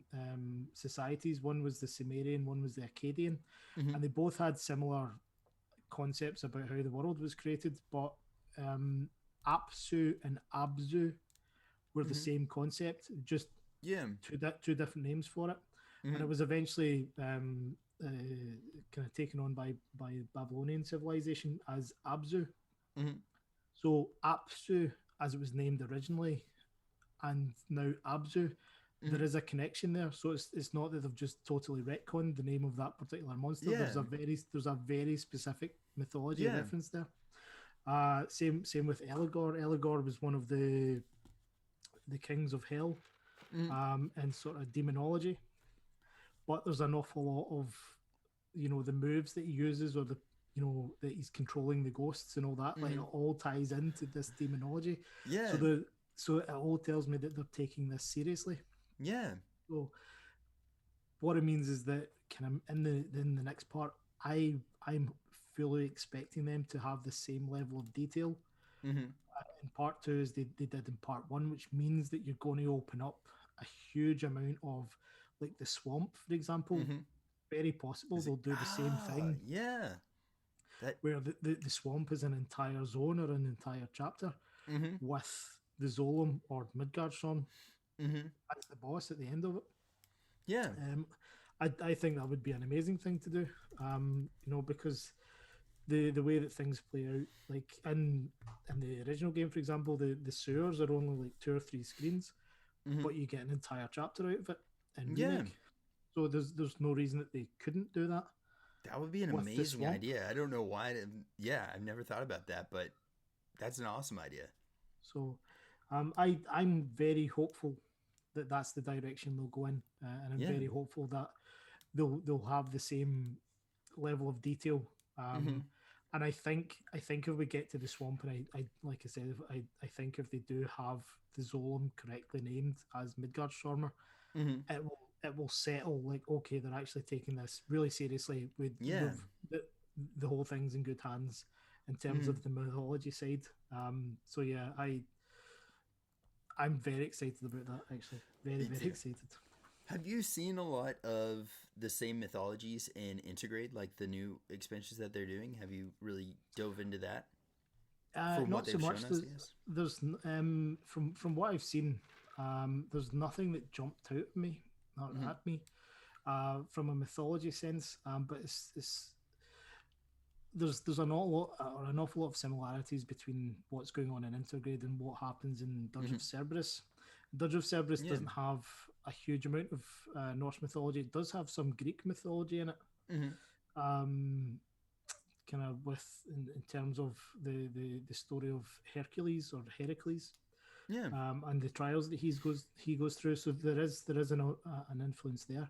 societies. One was the Sumerian, one was the Akkadian, Mm-hmm. and they both had similar concepts about how the world was created. But Apsu and Abzu were the Mm-hmm. same concept, just Yeah. two different names for it, and Mm-hmm. it was eventually kind of taken on by Babylonian civilization as Abzu. Mm-hmm. So Apsu, as it was named originally, and now Abzu, Mm-hmm. there is a connection there. So it's not that they've just totally retconned the name of that particular monster. Yeah. There's a very specific mythology Yeah. reference there. Same with Eligor. Eligor was one of the kings of hell, Mm-hmm. and sort of demonology. But there's an awful lot of, you know, the moves that he uses, or the, you know, that he's controlling the ghosts and all that. Like it Mm-hmm. all ties into this demonology. So Yeah. it all tells me that they're taking this seriously. Yeah. So what it means is that kind of in the next part, I'm fully expecting them to have the same level of detail Mm-hmm. in part two as they did in part one, which means that you're going to open up a huge amount of, like the swamp, for example. Mm-hmm. Very possible Is it? they'll do the same Ah, thing, yeah. That. where the swamp is an entire zone or an entire chapter Mm-hmm. with the Zolom or Midgar Storm Mm-hmm. as the boss at the end of it. Yeah. Um, I think that would be an amazing thing to do. You know, because the way that things play out, like in the original game, for example, the sewers are only like 2 or 3 screens, Mm-hmm. but you get an entire chapter out of it in Yeah. remake. So there's no reason that they couldn't do that That would be an with the amazing swamp. idea. I don't know why. Yeah, I've never thought about that, but that's an awesome idea. So I'm very hopeful that that's the direction they'll go in, and I'm Yeah. very hopeful that they'll have the same level of detail. Mm-hmm. And I think if we get to the swamp, and I like I said, I think if they do have the Zolom correctly named as Midgard Stormer, Mm-hmm. it will settle, like, okay, they're actually taking this really seriously. Yeah. The whole thing's in good hands in terms Mm-hmm. of the mythology side. So yeah, I'm very excited about that, actually. Very, Me very too. excited. Have you seen a lot of the same mythologies in Integrate, like the new expansions that they're doing? Have you really dove into that from what Not so they've much. shown us? I guess. From what I've seen, there's nothing that jumped out at me, Mm-hmm. from a mythology sense. But it's there's an awful lot of similarities between what's going on in Intergrade and what happens in Dirge Mm-hmm. of Cerberus. Dirge of Cerberus Yeah. doesn't have a huge amount of Norse mythology. It does have some Greek mythology in it. Mm-hmm. Um, kind of in terms of the story of Hercules or Heracles, Yeah. and the trials that he goes through. So there is an influence there.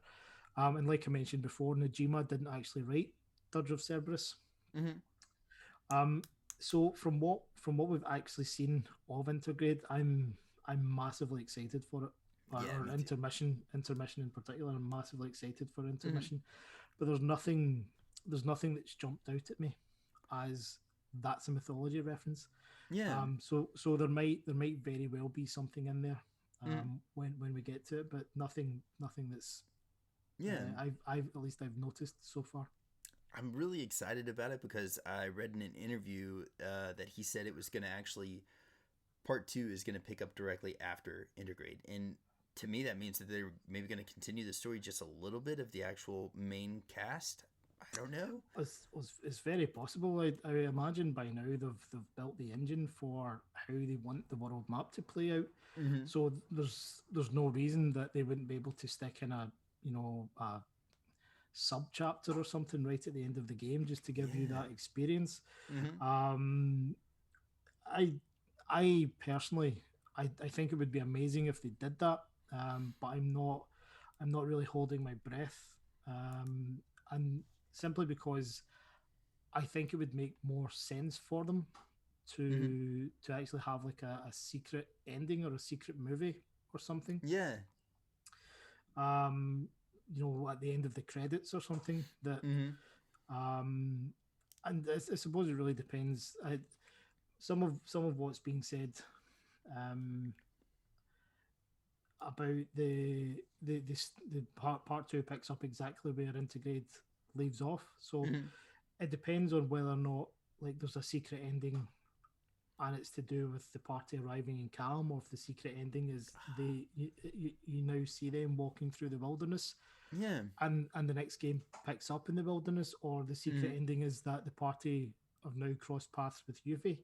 And like I mentioned before, Najima didn't actually write Dirge of Cerberus. Mm-hmm. Um, so from what we've actually seen of Intergrade, I'm massively excited for it. Yeah, Or me too. intermission in particular. I'm massively excited for Mm-hmm. intermission, but there's nothing that's jumped out at me as that's a mythology reference. Yeah. So there might very well be something in there Mm-hmm. when we get to it, but nothing that's Yeah. I've at least I've noticed so far. I'm really excited about it because I read in an interview that he said it was going to actually part two is going to pick up directly after Integrate, and to me that means that they're maybe going to continue the story just a little bit of the actual main cast. I don't know. It's very possible. I imagine by now they've built the engine for how they want the world map to play out. Mm-hmm. So there's no reason that they wouldn't be able to stick in a sub chapter or something right at the end of the game just to give you Yeah. that experience. Mm-hmm. Um, I I personally I think it would be amazing if they did that. But I'm not really holding my breath. And simply because I think it would make more sense for them Mm-hmm. to actually have like a secret ending or a secret movie or something. Yeah. Um, at the end of the credits or something that Mm-hmm. um and I suppose it really depends. Some of what's being said um about the part two picks up exactly where Integrate leaves off. So Mm-hmm. it depends on whether or not like there's a secret ending and it's to do with the party arriving in Calm, or if the secret ending is you now see them walking through the wilderness Yeah. and the next game picks up in the wilderness, or the secret Mm-hmm. ending is that the party have now crossed paths with Yuffie.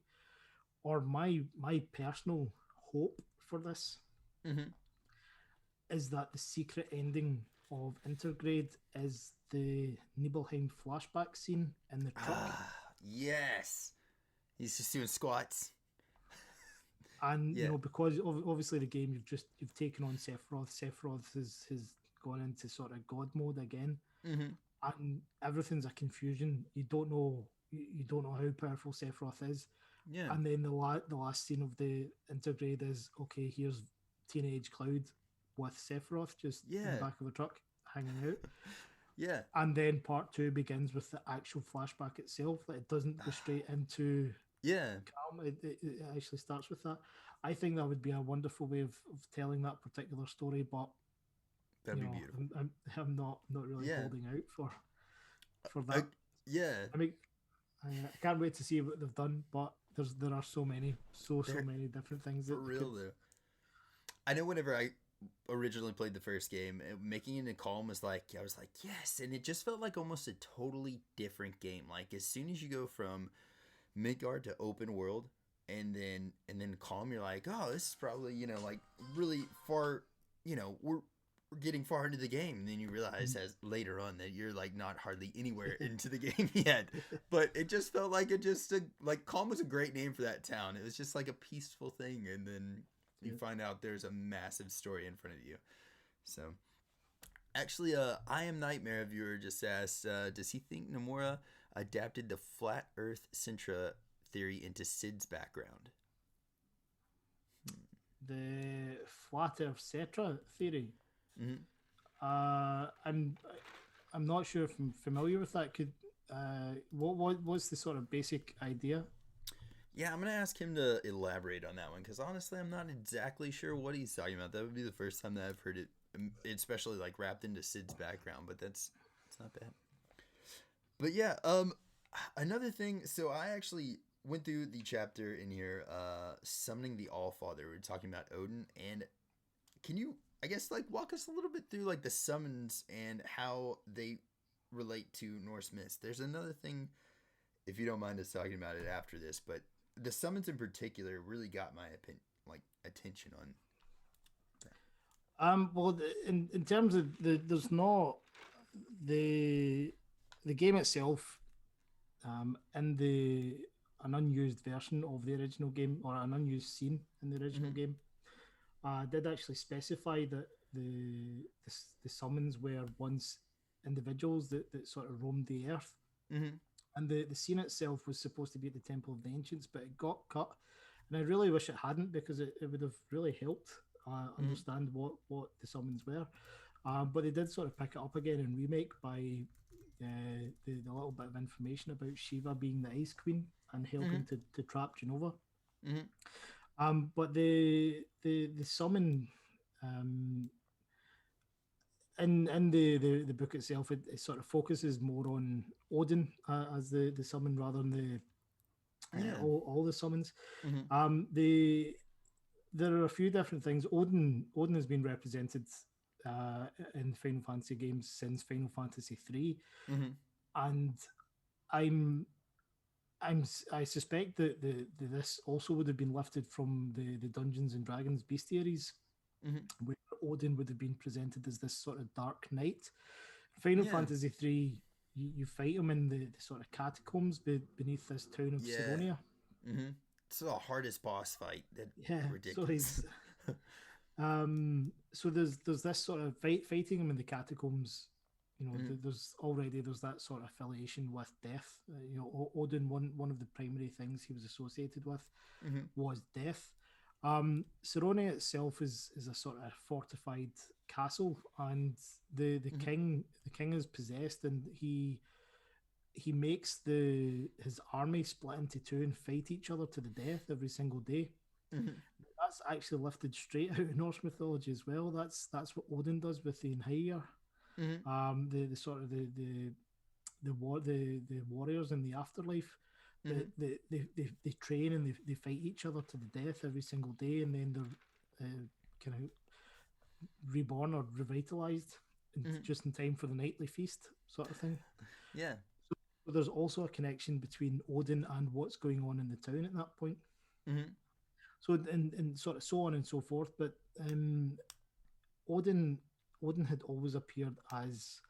Or my personal hope for this Mm-hmm. is that the secret ending of Intergrade is the Nibelheim flashback scene in the truck. Ah, yes. He's just doing squats. And Yeah. because obviously the game you've taken on Sephiroth. Sephiroth has gone into sort of God mode again, Mm-hmm. and everything's a confusion. You don't know how powerful Sephiroth is. Yeah. And then the last scene of the Intergrade is, okay, here's teenage Cloud with Sephiroth just in the Yeah. back of a truck hanging out. Yeah. And then part two begins with the actual flashback itself. That it doesn't go straight into Yeah. Calm. It actually starts with that. I think that would be a wonderful way of telling that particular story, but That'd be beautiful. I'm not really Yeah. holding out for I, that. yeah. I mean, I can't wait to see what they've done, but there are so many There- many different things For that real though. I know whenever I originally played the first game, making it in Calm was like, I was like, yes, and it just felt like almost a totally different game. Like as soon as you go from Midgar to open world, and then Calm, you're like, oh, this is probably like really far. We're getting far into the game, and then you realize as later on that you're like not hardly anywhere into the game yet. But it just felt like like Calm was a great name for that town. It was just like a peaceful thing, and then you find out there's a massive story in front of you. So actually, I Am Nightmare viewer just asked, does he think Nomura adapted the flat Earth Sintra theory into Sid's background? the flat Earth Cetra theory. Mm-hmm. I'm not sure if I'm familiar with that. Could what's the sort of basic idea? Yeah, I'm gonna ask him to elaborate on that one because honestly, I'm not exactly sure what he's talking about. That would be the first time that I've heard it especially like wrapped into Sid's background. But that's it's not bad. But yeah, another thing. So I actually went through the chapter in here, summoning the Allfather. We were talking about Odin, and can you, I guess, like walk us a little bit through like the summons and how they relate to Norse myths? There's another thing, if you don't mind us talking about it after this, but the summons in particular really got my attention on that. Well, in terms of there's not the the game itself, in the an unused version of the original game or an unused scene in the original Mm-hmm. game, did actually specify that the summons were once individuals that sort of roamed the earth, Mm-hmm. and the scene itself was supposed to be at the Temple of the Ancients, but it got cut, and I really wish it hadn't because it would have really helped Mm-hmm. understand what the summons were. But they did sort of pick it up again in Remake by the little bit of information about Shiva being the Ice Queen and Mm-hmm. helping to trap Genova. Mm-hmm. But the summon, um, in the book itself, it sort of focuses more on Odin as the summon rather than Yeah. all the summons. Mm-hmm. The There are a few different things. Odin has been represented uh, in Final Fantasy games since Final Fantasy III, Mm-hmm. and I'm I suspect that this also would have been lifted from the Dungeons and Dragons bestiaries, Mm-hmm. where Odin would have been presented as this sort of dark knight. Final Yeah. Fantasy III, you fight him in the sort of catacombs beneath this town of Yeah. Sidonia. Mm-hmm. It's the hardest boss fight. That Yeah, so ridiculous. he's so there's this sort of fighting him in the catacombs. You know, Mm-hmm. there's that sort of affiliation with death. You know, Odin, one of the primary things he was associated with Mm-hmm. was death. Sidonia itself is a sort of fortified castle, and Mm-hmm. the king is possessed, and he makes the his army split into two and fight each other to the death every single day. Mm-hmm. That's actually lifted straight out of Norse mythology as well. That's what Odin does with the Einherjar. Mm-hmm. The sort of the warriors in the afterlife. Mm-hmm. They train and they fight each other to the death every single day, and then they're kind of reborn or revitalized Mm-hmm. just in time for the nightly feast, sort of thing. Yeah. So there's also a connection between Odin and what's going on in the town at that point. Mm-hmm. So and sort of so on and so forth. But Odin Odin had always appeared as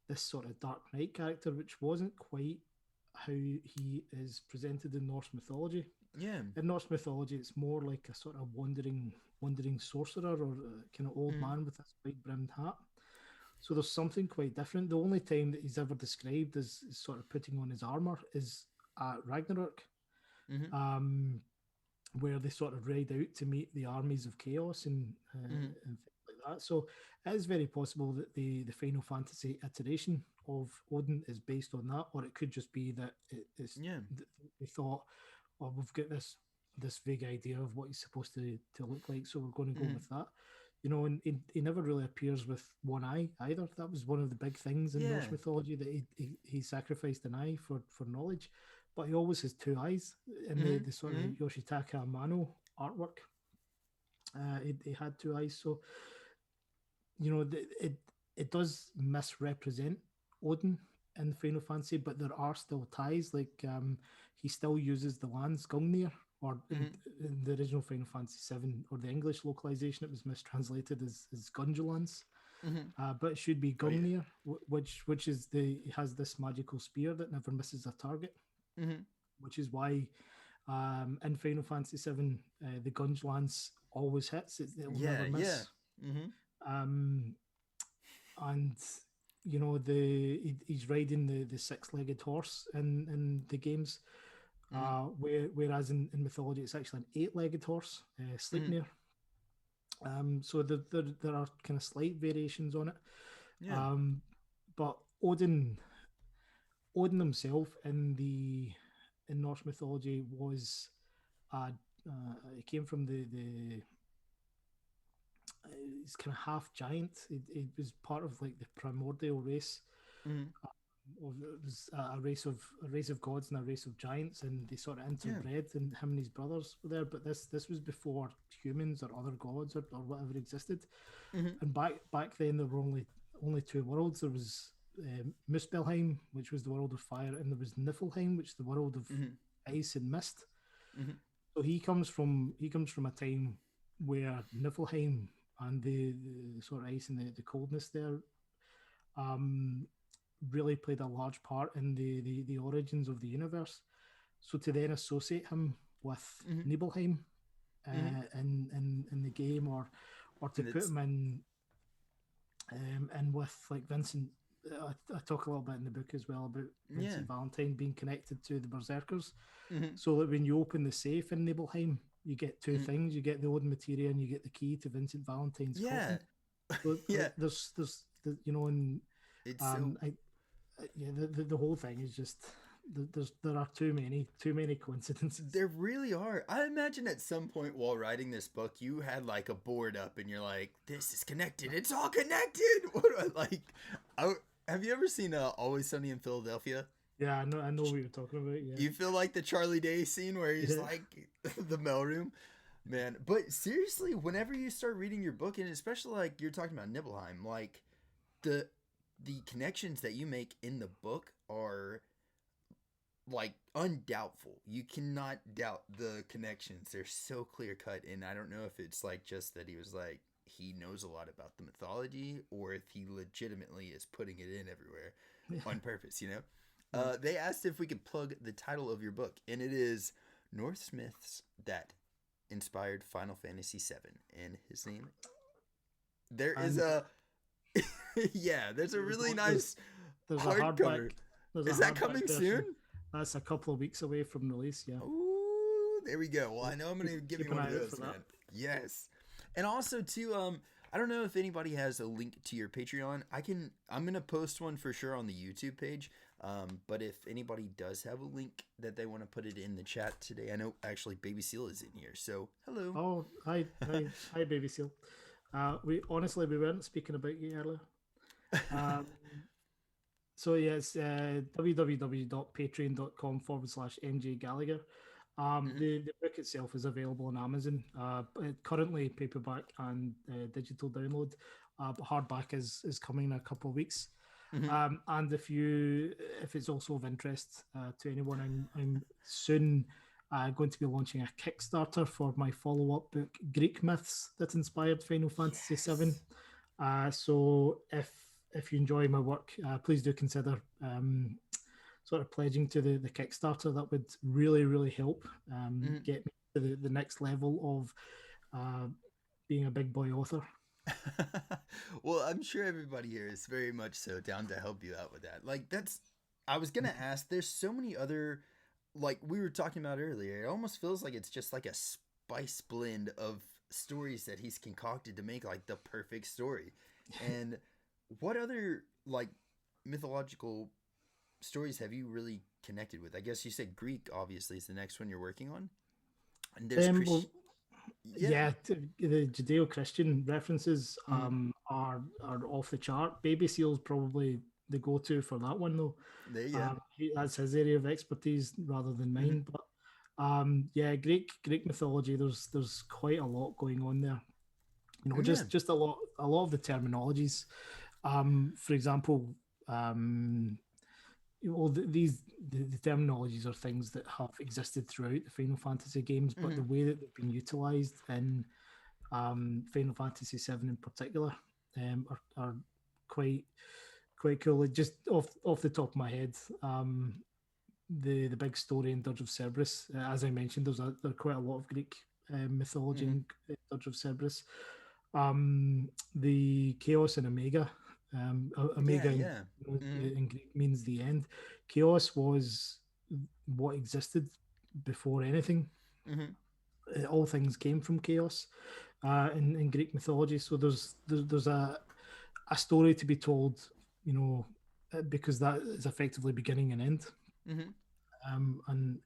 this sort of Dark Knight character, which wasn't quite how he is presented in Norse mythology. Yeah. In Norse mythology, it's more like a sort of wandering sorcerer or a kind of old Mm-hmm. man with this wide brimmed hat. So there's something quite different. The only time that he's ever described as sort of putting on his armor is at Ragnarok, Mm-hmm. um, where they sort of ride out to meet the armies of chaos Mm-hmm. and things like that. So it is very possible that the Final Fantasy iteration of Odin is based on that, or it could just be that Yeah. they thought, well, we've got this vague idea of what he's supposed to look like, so we're going to go Mm-hmm. with that. You know, and he never really appears with one eye either. That was one of the big things in Yeah. Norse mythology, that he sacrificed an eye for knowledge, but he always has two eyes in Mm-hmm. the sort of Mm-hmm. Yoshitaka Amano artwork. He had two eyes, so you know it does misrepresent Odin in Final Fantasy, but there are still ties. Like he still uses the lands Gungnir, or Mm-hmm. in the original Final Fantasy VII, or the English localization, it was mistranslated as Gundulans. Mm-hmm. But it should be Oh yeah. Gungnir, which is he has this magical spear that never misses a target, Mm-hmm. which is why in Final Fantasy VII the Gunge Lance always hits. It will Yeah. never Yeah. miss. Mm-hmm. Um, and you know he's riding the six-legged horse in the games, Mm-hmm. whereas in mythology it's actually an eight-legged horse, Mm-hmm. Sleipnir. So there are kind of slight variations on it. Yeah. Um, but Odin himself in Norse mythology was he came from he's kind of half giant. He was part of like the primordial race. Hmm. It was a race of gods and a race of giants, and they sort of Yeah. interbred, and him and his brothers were there. But this was before humans or other gods or whatever existed. Hmm. And back then there were only two worlds. There was Muspelheim, which was the world of fire, and there was Niflheim, which is the world of Hmm. ice and mist. Hmm. So he comes from a time where Niflheim and the sort of ice and the coldness there um, really played a large part in the origins of the universe. So to then associate him with Hmm. Nibelheim Hmm. in the game, or to And put it's him in with like Vincent. I talk a little bit in the book as well about yeah. Vincent Valentine being connected to the Berserkers. Hmm. So that when you open the safe in Nibelheim, you get two Hmm. things: you get the Odin materia, and you get the key to Vincent Valentine's Yeah. coffin. So Yeah. like you know, and It's so um, I yeah, the whole thing is just there are too many coincidences. there really are. I imagine at some point while writing this book, you had like a board up and you're like, "This is connected. It's all connected." What do I like? I, have you ever seen Always Sunny in Philadelphia? Yeah, I know what you're talking about. Yeah, You feel like the Charlie Day scene where he's yeah, like the mailroom, man. But seriously, whenever you start reading your book, and especially like you're talking about Nibelheim, like the the connections that you make in the book are like undoubtful. You cannot doubt the connections. They're so clear cut, and I don't know if it's like just that he was like he knows a lot about the mythology, or if he legitimately is putting it in everywhere yeah, on purpose. You know, yeah. they asked if we could plug the title of your book, and it is Norse myths that inspired Final Fantasy VII, and his name. There is And a yeah. There's a really there's nice there's a hardback hardcover. there's a Is that hardback coming version. soon? That's a couple of weeks away from release. Yeah, Ooh, there we go. Well, so I know I'm gonna give you keep an one of eye out for those, that. man. Yes, and also too. I don't know if anybody has a link to your Patreon. I'm gonna post one for sure on the YouTube page. But if anybody does have a link that they want to put it in the chat today, I know actually Baby Seal is in here. So hello. Oh, hi, baby seal. We weren't speaking about you earlier. Um, so yeah, it's www.patreon.com/m.j.gallagher. Hmm. The book itself is available on Amazon. Currently paperback and digital download. But hardback is coming in a couple of weeks. Hmm. And if it's also of interest to anyone, I'm soon going to be launching a Kickstarter for my follow-up book, Greek Myths, that inspired Final Fantasy VII. Yes. So if you enjoy my work, please do consider sort of pledging to the Kickstarter. That would really help Hmm. get me to the next level of being a big boy author. Well, I'm sure everybody here is very much so down to help you out with that. Like that's I was gonna ask, there's so many other like we were talking about earlier, it almost feels like it's just like a spice blend of stories that he's concocted to make like the perfect story. And what other like mythological stories have you really connected with? I guess you said Greek obviously is the next one you're working on. And there's Well, Chris. Yeah. yeah, the Judeo-Christian references Mm-hmm. are off the chart. Baby Seal's probably the go-to for that one, though. There you go. That's his area of expertise rather than Mm-hmm. mine. But yeah, Greek mythology. There's quite a lot going on there. You know, Yeah. just a lot of the terminologies. For example, um, well, the terminologies are things that have existed throughout the Final Fantasy games, but Mm-hmm. the way that they've been utilized in Final Fantasy VII in particular are quite quite cool. Like, just off the top of my head, the big story in Dirge of Cerberus, as I mentioned, there are quite a lot of Greek mythology Mm-hmm. in Dirge of Cerberus. The Chaos in Omega. Yeah, Omega yeah. Mm-hmm. in Greek means the end. Chaos was what existed before anything. Mm-hmm. All things came from chaos in Greek mythology. So there's a story to be told, you know, because that is effectively beginning and end. Mm-hmm. And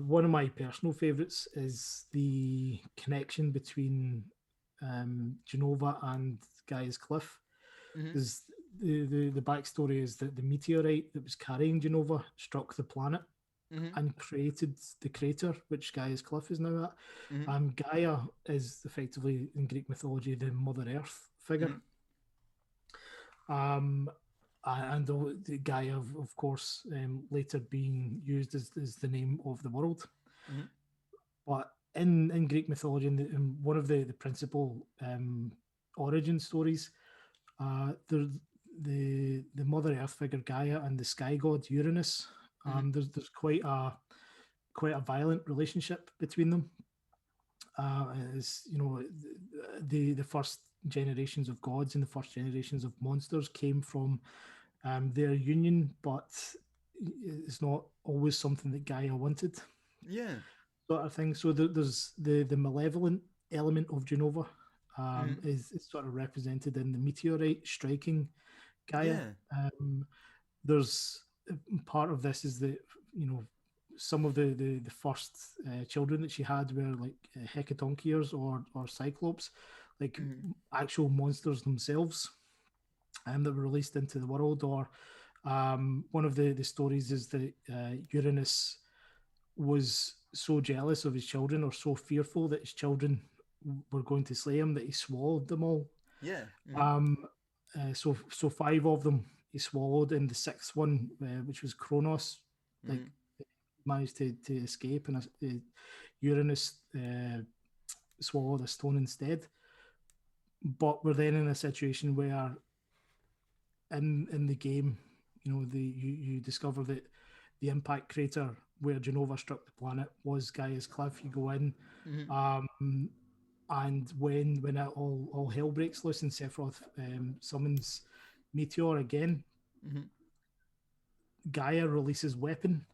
one of my personal favorites is the connection between Genova and Gaia's Cliff. Mm-hmm. Is the backstory is that the meteorite that was carrying Genova struck the planet Mm-hmm. and created the crater which Gaia's Cliff is now at. Mm-hmm. Gaia is effectively in Greek mythology the Mother Earth figure. Mm-hmm. And Gaia, of course, later being used as the name of the world. Mm-hmm. But in Greek mythology, in one of the principal origin stories, there's the Mother Earth figure Gaia and the sky god Uranus. Mm-hmm. There's quite a violent relationship between them. As you know, the first generations of gods and the first generations of monsters came from their union, but it's not always something that Gaia wanted, Yeah. sort of thing. So there's the malevolent element of Genova Mm-hmm. is sort of represented in the meteorite striking Gaia. Yeah. There's part of this is that, you know, some of the first children that she had were like hecatoncheires or cyclopes, like Mm-hmm. actual monsters themselves, that were released into the world. Or one of the stories is that Uranus was so jealous of his children, or so fearful that his children were going to slay him, that he swallowed them all. Yeah. Mm-hmm. So five of them he swallowed, and the sixth one, which was Kronos, like Mm-hmm. managed to escape, and Uranus swallowed a stone instead. But we're then in a situation where, in the game, you know, you discover that the impact crater where Genova struck the planet was Gaia's Cliff. You go in, Mm-hmm. and when it all hell breaks loose and Sephiroth summons Meteor again, Mm-hmm. Gaia releases weapon.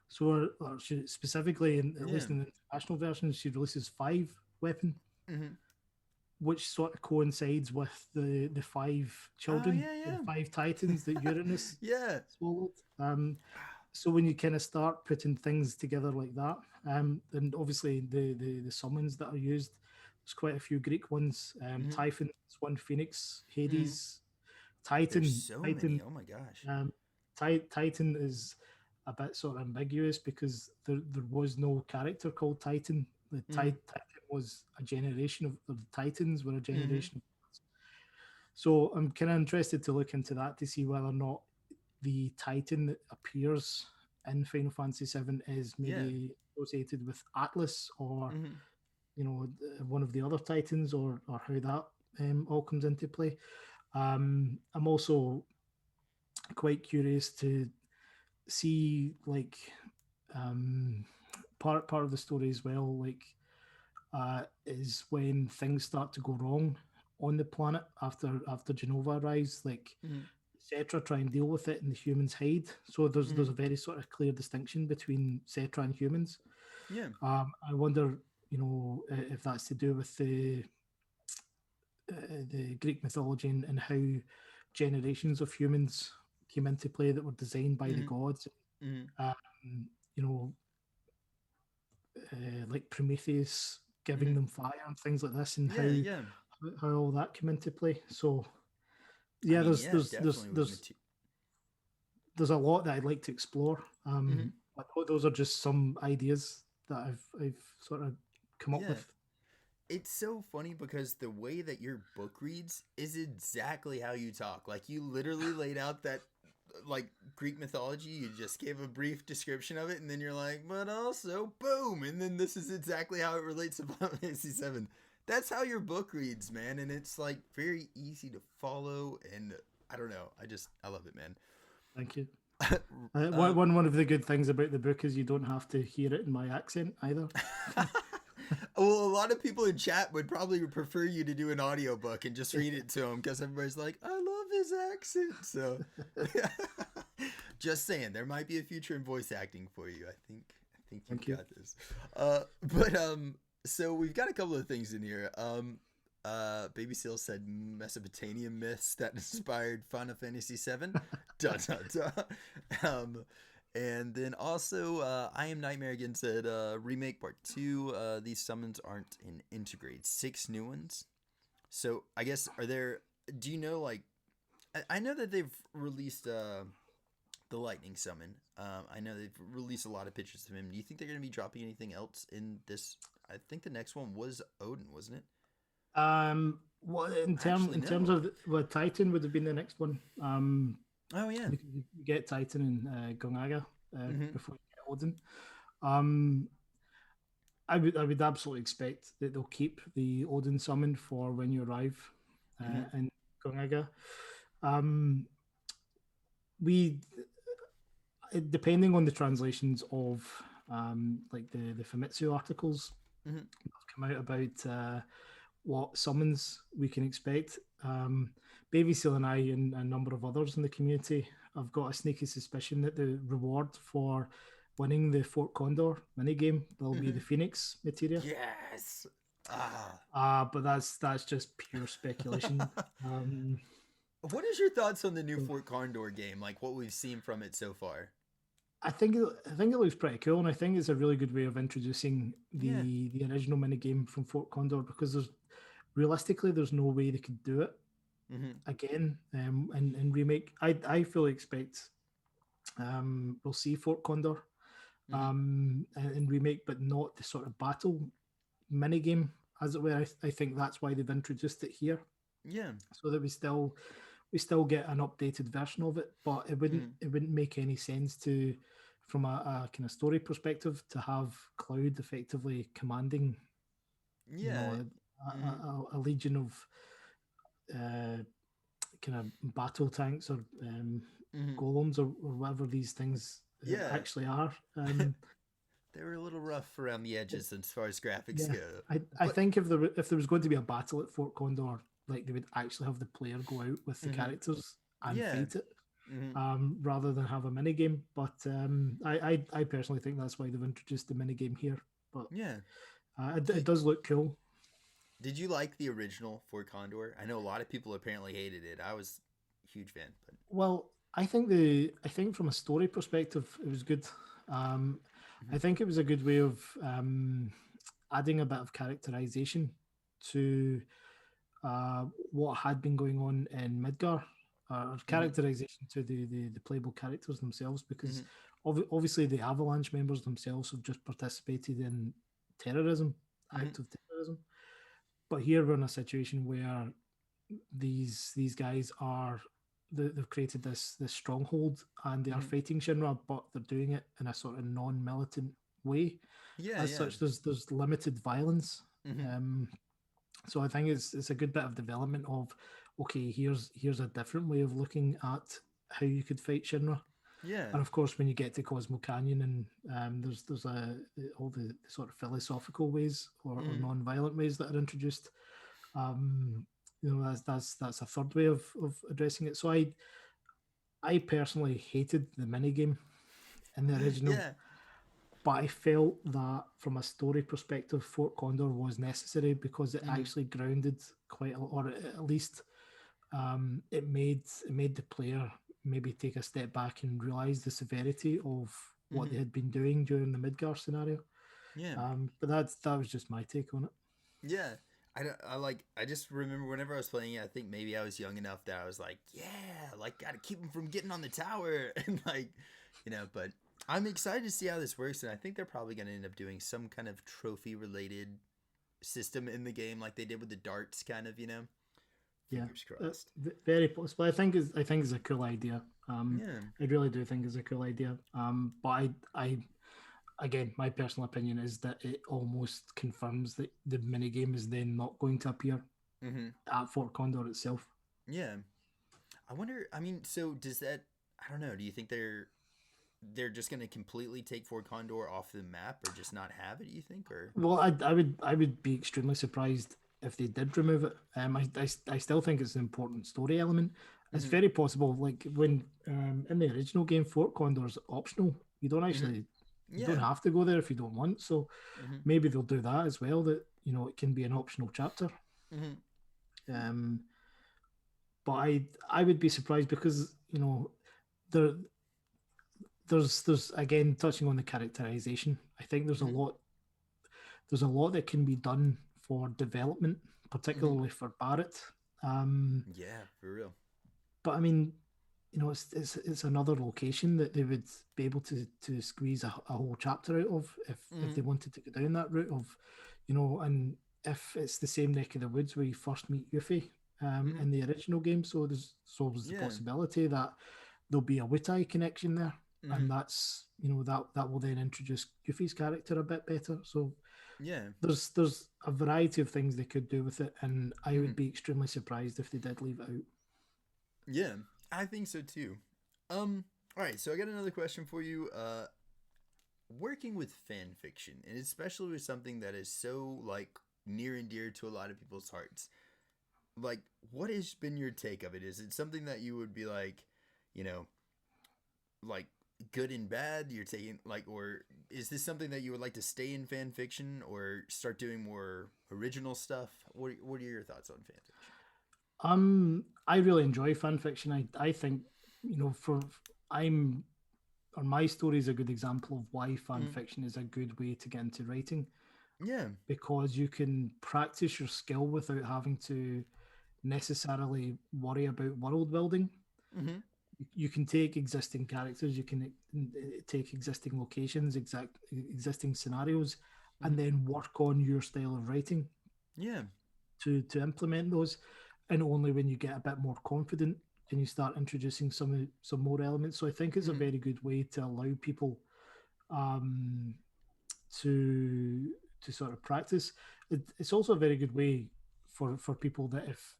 So, or she, specifically, at Yeah. least in the international version, she releases five weapon, Mm-hmm. which sort of coincides with the five Oh children, yeah. the Yeah. five titans that Uranus Yeah. swallowed. So when you kind of start putting things together like that, and obviously the summons that are used, there's quite a few Greek ones. Mm-hmm. Typhon is one, Phoenix, Mm-hmm. Hades, There's Titan. so Titan many. Oh my gosh. Um, Titan is a bit sort of ambiguous because there was no character called Titan. The Mm-hmm. Titan was a generation of the Titans were a Mm-hmm. generation. So I'm kind of interested to look into that to see whether or not the Titan that appears in Final Fantasy VII is Yeah. maybe associated with Atlas, or Mm-hmm. you know, one of the other Titans, or how that all comes into play. I'm also quite curious to see like part of the story as well, like is when things start to go wrong on the planet after Genova arrives, like Mm-hmm. Cetra try and deal with it and the humans hide. So Mm-hmm. there's a very sort of clear distinction between Cetra and humans. Yeah. I wonder, you know, if that's to do with the Greek mythology, and how generations of humans came into play that were designed by the Mm-hmm. gods. Mm-hmm. You know, like Prometheus giving Mm-hmm. them fire and things like this, and Yeah. Yeah. how all that came into play. So I yeah, mean, yeah, definitely with there's a lot that I'd like to explore. Mm-hmm. But those are just some ideas that I've sort of come up Yeah. with. It's so funny because the way that your book reads is exactly how you talk. Like, you literally laid out that, like, Greek mythology. You just gave a brief description of it, and then you're like, but also, boom! And then this is exactly how it relates to Final Fantasy VII. That's how your book reads, man. And it's, like, very easy to follow. And I don't know. I love it, man. Thank you. One of the good things about the book is you don't have to hear it in my accent either. Well, a lot of people in chat would probably prefer you to do an audiobook and just read it to them, because everybody's like, I love his accent. So just saying, there might be a future in voice acting for you. I think you've got this. So we've got a couple of things in here. Baby Seal said Mesopotamian myths that inspired Final Fantasy VII. Dun, dun, dun. And then also, I Am Nightmare again said, Remake Part 2, these summons aren't in Integrate. 6 new ones. So, I guess, do you know, like, I know that they've released the Lightning Summon. I know they've released a lot of pictures of him. Do you think they're going to be dropping anything else in this? I think the next one was Odin, wasn't it? Well, Actually, in terms no. of Titan would have been the next one. Oh, yeah. Because you get Titan and Gongaga Mm-hmm. before you get Odin. Um, I would absolutely expect that they'll keep the Odin summon for when you arrive Mm-hmm. in Gongaga. Um, we depending on the translations of like the Famitsu articles Mm-hmm. that have come out about what summons we can expect. Baby Seal and I and a number of others in the community have got a sneaky suspicion that the reward for winning the Fort Condor minigame will be Mm-hmm. the Phoenix materia. Yes. Ah. But that's just pure speculation. Um, What is your thoughts on the new Fort Condor game? Like what we've seen from it so far? I think it looks pretty cool, and I think it's a really good way of introducing Yeah. the original minigame from Fort Condor because there's realistically there's no way they could do it Mm-hmm. again in remake. I fully expect we'll see Fort Condor Mm-hmm. in remake, but not the sort of battle minigame as it were. I think that's why they've introduced it here, Yeah. so that we still get an updated version of it. But Mm-hmm. it wouldn't make any sense to from a kind of story perspective to have Cloud effectively commanding, you Yeah. know, Mm-hmm. a legion of uh, kind of battle tanks or Mm-hmm. golems or whatever these things Yeah. actually are. They were a little rough around the edges as far as graphics Yeah, go. I But think if there was going to be a battle at Fort Condor, like they would actually have the player go out with the mm-hmm. characters and Yeah. fight it, Mm-hmm. rather than have a mini game. But I personally think that's why they've introduced the mini game here. But Yeah. it does look cool. Did you like the original Fort Condor? I know a lot of people apparently hated it. I was a huge fan, but Well, I think from a story perspective, it was good. Um, I mm-hmm. think it was a good way of adding a bit of characterization to what had been going on in Midgar, or Mm-hmm. characterization to the playable characters themselves, because Mm-hmm. obviously the Avalanche members themselves have just participated in terrorism, Mm-hmm. active terrorism. But here we're in a situation where these guys are they've created this stronghold and they are Mm-hmm. fighting Shinra, but they're doing it in a sort of non-militant way. Yeah, As yeah. such, there's limited violence. Mm-hmm. Um, so I think it's a good bit of development of okay, here's a different way of looking at how you could fight Shinra. Yeah. And of course, when you get to Cosmo Canyon and there's all the sort of philosophical ways or Mm-hmm. non-violent ways that are introduced. Um, you know, that's a third way of addressing it. So I personally hated the minigame in the original, Yeah. but I felt that from a story perspective, Fort Condor was necessary because it Mm-hmm. actually grounded quite a lot, or at least it made the player maybe take a step back and realize the severity of what Mm-hmm. they had been doing during the Midgar scenario. Yeah. But that was just my take on it. Yeah. I just remember whenever I was playing it, I think maybe I was young enough that I was like, yeah, like gotta keep him from getting on the tower and like, but I'm excited to see how this works and I think they're probably gonna end up doing some kind of trophy related system in the game like they did with the darts kind of, Yeah, fingers crossed. very possible. I think it's a cool idea. Yeah. I really do think it's a cool idea. But I again, my personal opinion is that it almost confirms that the mini game is then not going to appear Mm-hmm. at Fort Condor itself. Yeah. I wonder, I mean, so does that, I don't know, do you think they're just going to completely take Fort Condor off the map or just not have it, you think? Or Well, I would be extremely surprised if they did remove it. I still think it's an important story element. It's mm-hmm. very possible, like when in the original game, Fort Condor's optional. Mm-hmm. You don't Yeah. have to go there if you don't want. So Mm-hmm. maybe they'll do that as well. That it can be an optional chapter. Mm-hmm. Um, but I would be surprised because there there's again touching on the characterization. I think Hmm. there's a lot that can be done for development, Hmm. particularly for Barrett. Um, Yeah, for real. but I mean, it's another location that they would be able to squeeze a whole chapter out of if Hmm. they wanted to go down that route of, and if it's the same neck of the woods where you first meet Yuffie Hmm. in the original game, so there's the Yeah. possibility that there'll be a Wutai connection there, Hmm. and that's that will then introduce Yuffie's character a bit better. So Yeah. there's a variety of things they could do with it, and I Hmm. would be extremely surprised if they did leave it out. Yeah, I think so too. All right, so I got another question for you. Working with fan fiction, and especially with something that is so like near and dear to a lot of people's hearts. Like, what has been your take of it? Is it something that you would be like, you know, like good and bad? You're taking like, or is this something that you would like to stay in fan fiction or start doing more original stuff? What are your thoughts on fan fiction? I really enjoy fan fiction. I think, for I'm or my story is a good example of why fan Mm, fiction is a good way to get into writing, yeah. because you can practice your skill without having to necessarily worry about world building. Mm-hmm. You can take existing characters, you can take existing locations, existing scenarios, and Mm-hmm. then work on your style of writing Yeah. to implement those. And only when you get a bit more confident can you start introducing some more elements. So I think it's a Mm-hmm. very good way to allow people um, to sort of practice. It's also a very good way for people that, if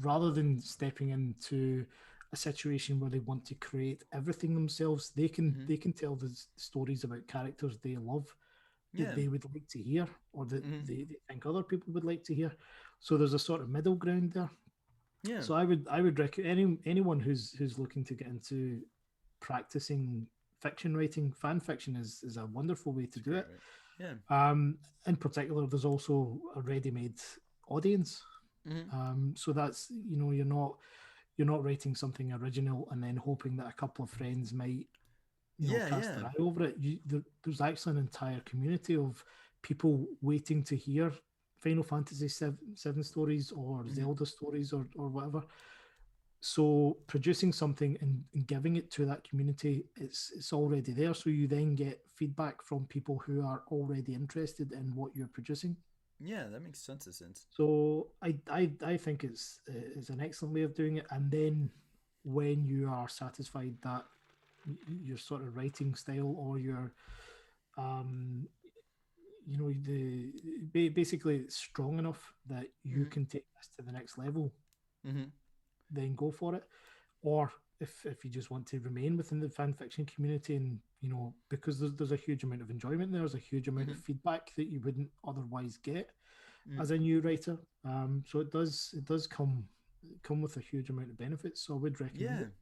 rather than stepping into a situation where they want to create everything themselves, they can Mm-hmm. they can tell the stories about characters they love, that Yeah. they would like to hear, or that Mm-hmm. they think other people would like to hear. So there's a sort of middle ground there. Yeah. So I would recommend anyone who's looking to get into practicing fiction writing. Fan fiction is a wonderful way It's to a do great it. way. Yeah. In particular, there's also a ready-made audience. Mm-hmm. So that's, you're not writing something original and then hoping that a couple of friends might, Yeah. cast Yeah. their eye over it. There's actually an entire community of people waiting to hear Final Fantasy seven stories or Mm-hmm. Zelda stories or whatever. So producing something and giving it to that community, it's already there. So you then get feedback from people who are already interested in what you're producing. Yeah. That makes tons of sense. So I think it's an excellent way of doing it. And then when you are satisfied that your sort of writing style or your um basically it's strong enough that you Mm-hmm. can take this to the next level, Mm-hmm. then go for it. Or if you just want to remain within the fan fiction community, and because there's a huge amount of enjoyment there's a huge amount of Mm-hmm. feedback that you wouldn't otherwise get Mm-hmm. as a new writer. So it does come with a huge amount of benefits, so I would recommend Yeah. it.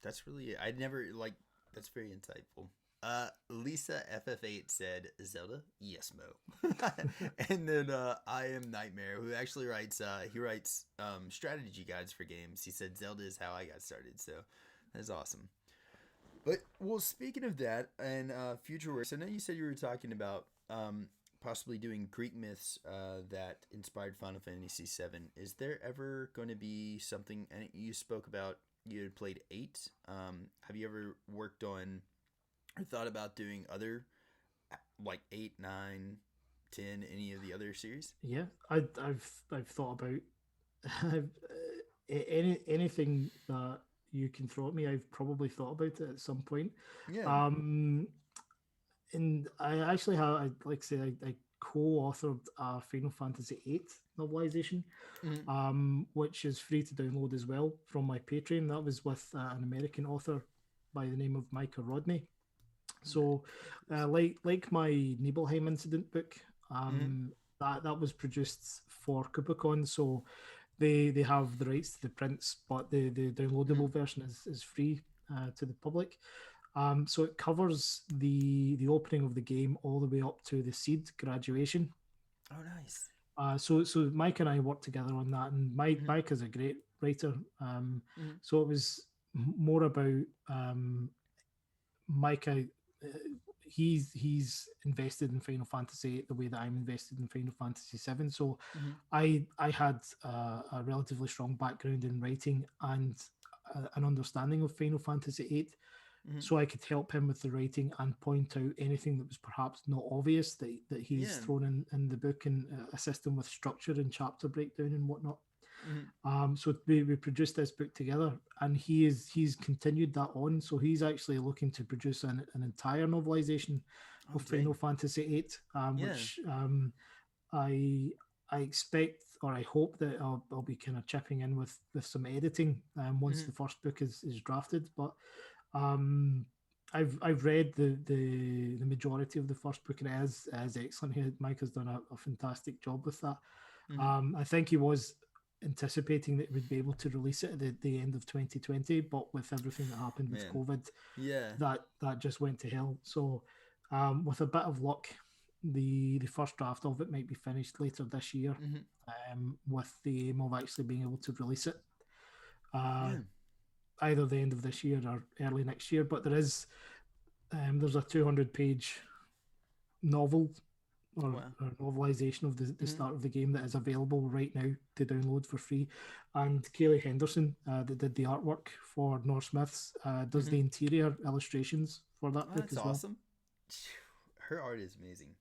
That's really. I'd never like. That's very insightful. Lisa FF8 said Zelda, yes Mo, and then I am Nightmare, who actually writes. He writes strategy guides for games. He said Zelda is how I got started, so that's awesome. But well, speaking of that and future works, I know you said you were talking about possibly doing Greek myths that inspired Final Fantasy VII. Is there ever going to be something? And you spoke about you had played eight. Have you ever worked on or thought about doing other like eight, nine, 10, any of the other series? Yeah, I've thought about anything that you can throw at me. I've probably thought about it at some point. Yeah. Um, and I actually have, like I say, I co-authored a Final Fantasy VIII novelization, Mm-hmm. which is free to download as well from my Patreon. That was with an American author by the name of Micah Rodney. Okay. So, Cool. like my Nibelheim incident book, Mm-hmm. that was produced for Kupocon. So they have the rights to the prints, but the Mm-hmm. downloadable version is free to the public. So it covers the opening of the game all the way up to the seed graduation. Oh, nice. So Mike and I worked together on that, and Mm-hmm. Mike is a great writer. Mm-hmm. So it was more about Micah, he's invested in Final Fantasy VIII the way that I'm invested in Final Fantasy VII. So Mm-hmm. I had a relatively strong background in writing and an understanding of Final Fantasy VIII, Mm-hmm. so I could help him with the writing and point out anything that was perhaps not obvious that he's Yeah. thrown in the book, and assist him with structure and chapter breakdown and whatnot. Mm-hmm. So we produced this book together, and he's continued that on. So he's actually looking to produce an entire novelization Oh, of dang. Final Fantasy VIII, Yeah. which I I expect, or I hope that I'll be kind of chipping in with some editing once Mm-hmm. the first book is drafted. But um, I've read the majority of the first book, and it is excellent. Mike has done a fantastic job with that. Mm-hmm. I think he was anticipating that we'd be able to release it at the end of 2020, but with everything that happened with Man. COVID, Yeah. that just went to hell. So with a bit of luck, the first draft of it might be finished later this year, Mm-hmm. with the aim of actually being able to release it uh, Yeah. either the end of this year or early next year. But there's a 200-page novel, Wow. or novelization of the Mm-hmm. start of the game, that is available right now to download for free. And Kaylee Henderson, that did the artwork for Norse Myths, does Mm-hmm. the interior illustrations for that Oh, book that's as well. awesome. Her art is amazing.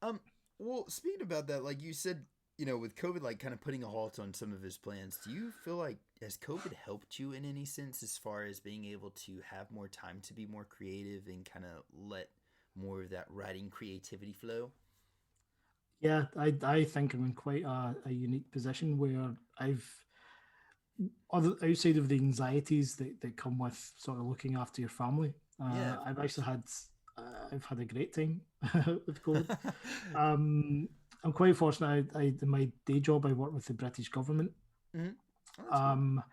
Um, well, speaking about that, like you said, with COVID, like kind of putting a halt on some of his plans, do you feel like has COVID helped you in any sense as far as being able to have more time to be more creative and kind of let more of that writing creativity flow? Yeah, I think I'm in quite a unique position where outside of the anxieties that come with sort of looking after your family, Yeah, of I've course. actually I've had a great time with COVID. Um, I'm quite fortunate. In my day job, I work with the British government, Mm-hmm. Oh, that's cool. um,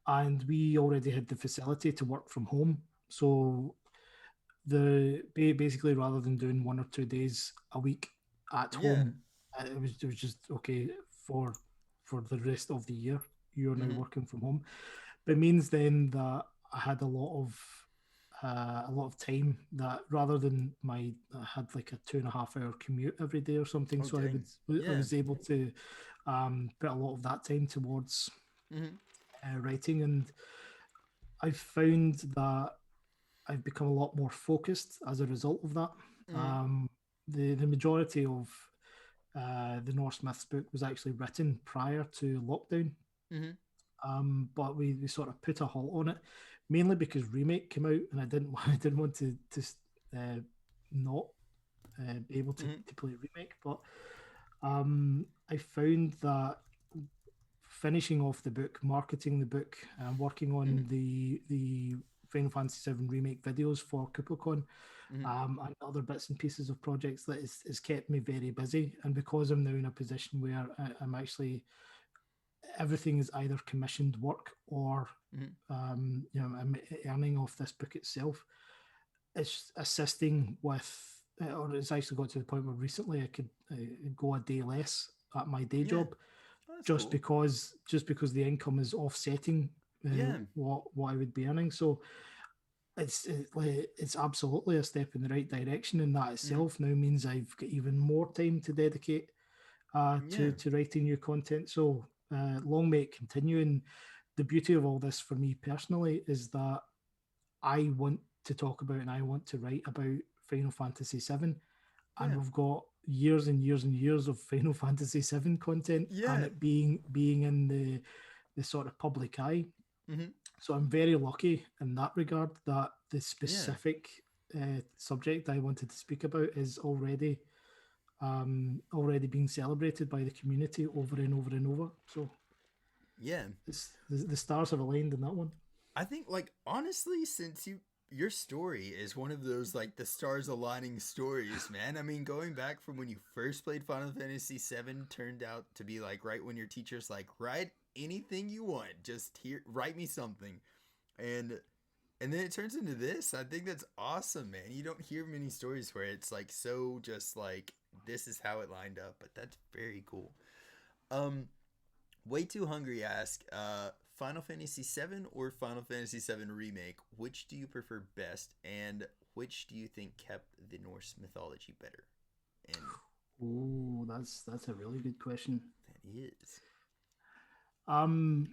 and we already had the facility to work from home. So basically, rather than doing 1 or 2 days a week at Yeah. home, it was just okay for the rest of the year. You're now Mm-hmm. working from home. But it means then that I had a lot of time, that rather than I had like a 2.5 hour commute every day or something. Oh, So dang. I Yeah. was able to put a lot of that time towards Mm-hmm. writing, and I've found that I've become a lot more focused as a result of that. Mm-hmm. Um, the majority of the Norse Myths book was actually written prior to lockdown, Mm-hmm. but we sort of put a halt on it, mainly because Remake came out, and I didn't I didn't want to uh, not be able Mm-hmm. to play Remake. But I found that finishing off the book, marketing the book, and working Mm-hmm. on the Final Fantasy VII Remake videos for Kupocon, Mm-hmm. and other bits and pieces of projects, that is kept me very busy. And because I'm now in a position where I'm actually, everything is either commissioned work, or Mm-hmm. I'm earning off this book itself. It's assisting with, or it's actually got to the point where recently I could go a day less at my day Yeah. job, Oh, that's just cool. because the income is offsetting Yeah. what I would be earning. So it's absolutely a step in the right direction, and that Mm-hmm. itself now means I've got even more time to dedicate Yeah. to writing new content. So long may it continue. And the beauty of all this for me personally is that I want to talk about, and I want to write about Final Fantasy VII, and Yeah. we've got years and years and years of Final Fantasy VII content, and Yeah. it being in the sort of public eye. Mm-hmm. So I'm very lucky in that regard, that the Yeah. specific subject I wanted to speak about is already being celebrated by the community over and over and over. So Yeah. the stars have aligned in that one. I think, like, honestly, since your story is one of those, like, the stars aligning stories, man. I mean, going back from when you first played Final Fantasy VII turned out to be like right when your teacher's like, write anything you want, just write me something, and then it turns into this. I think that's awesome, man. You don't hear many stories where it's like so just like this is how it lined up, but that's very cool. Um, Way Too Hungry ask, Final Fantasy VII or Final Fantasy VII Remake, which do you prefer best, and which do you think kept the Norse mythology better? And Oh, that's a really good question. that is. Um,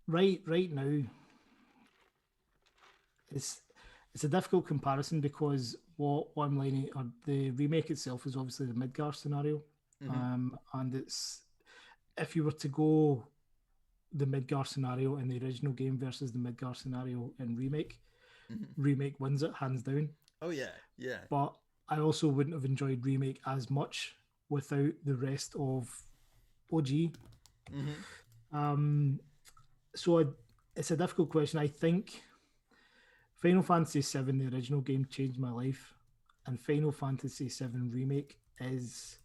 right now, it's it's a difficult comparison because what I'm leaning on the remake itself is obviously the Midgar scenario, Mm-hmm. and it's if you were to go the Midgar scenario in the original game versus the Midgar scenario in remake, Mm-hmm. remake wins it hands down. Oh yeah, yeah. But I also wouldn't have enjoyed remake as much without the rest of OG. Mm-hmm. Um, so it's a difficult question. I think Final Fantasy VII, the original game, changed my life, and Final Fantasy VII remake is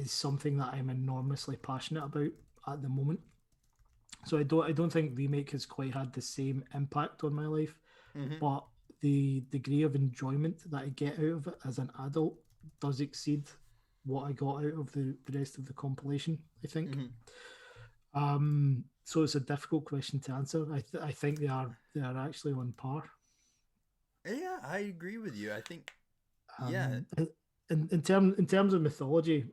something that I'm enormously passionate about at the moment. So I don't think remake has quite had the same impact on my life, Mm-hmm. but the degree of enjoyment that I get out of it as an adult does exceed what I got out of the rest of the compilation, I think. Mm-hmm. So it's a difficult question to answer. I think they are actually on par. Yeah, I agree with you. I think, yeah. Um, in terms of mythology,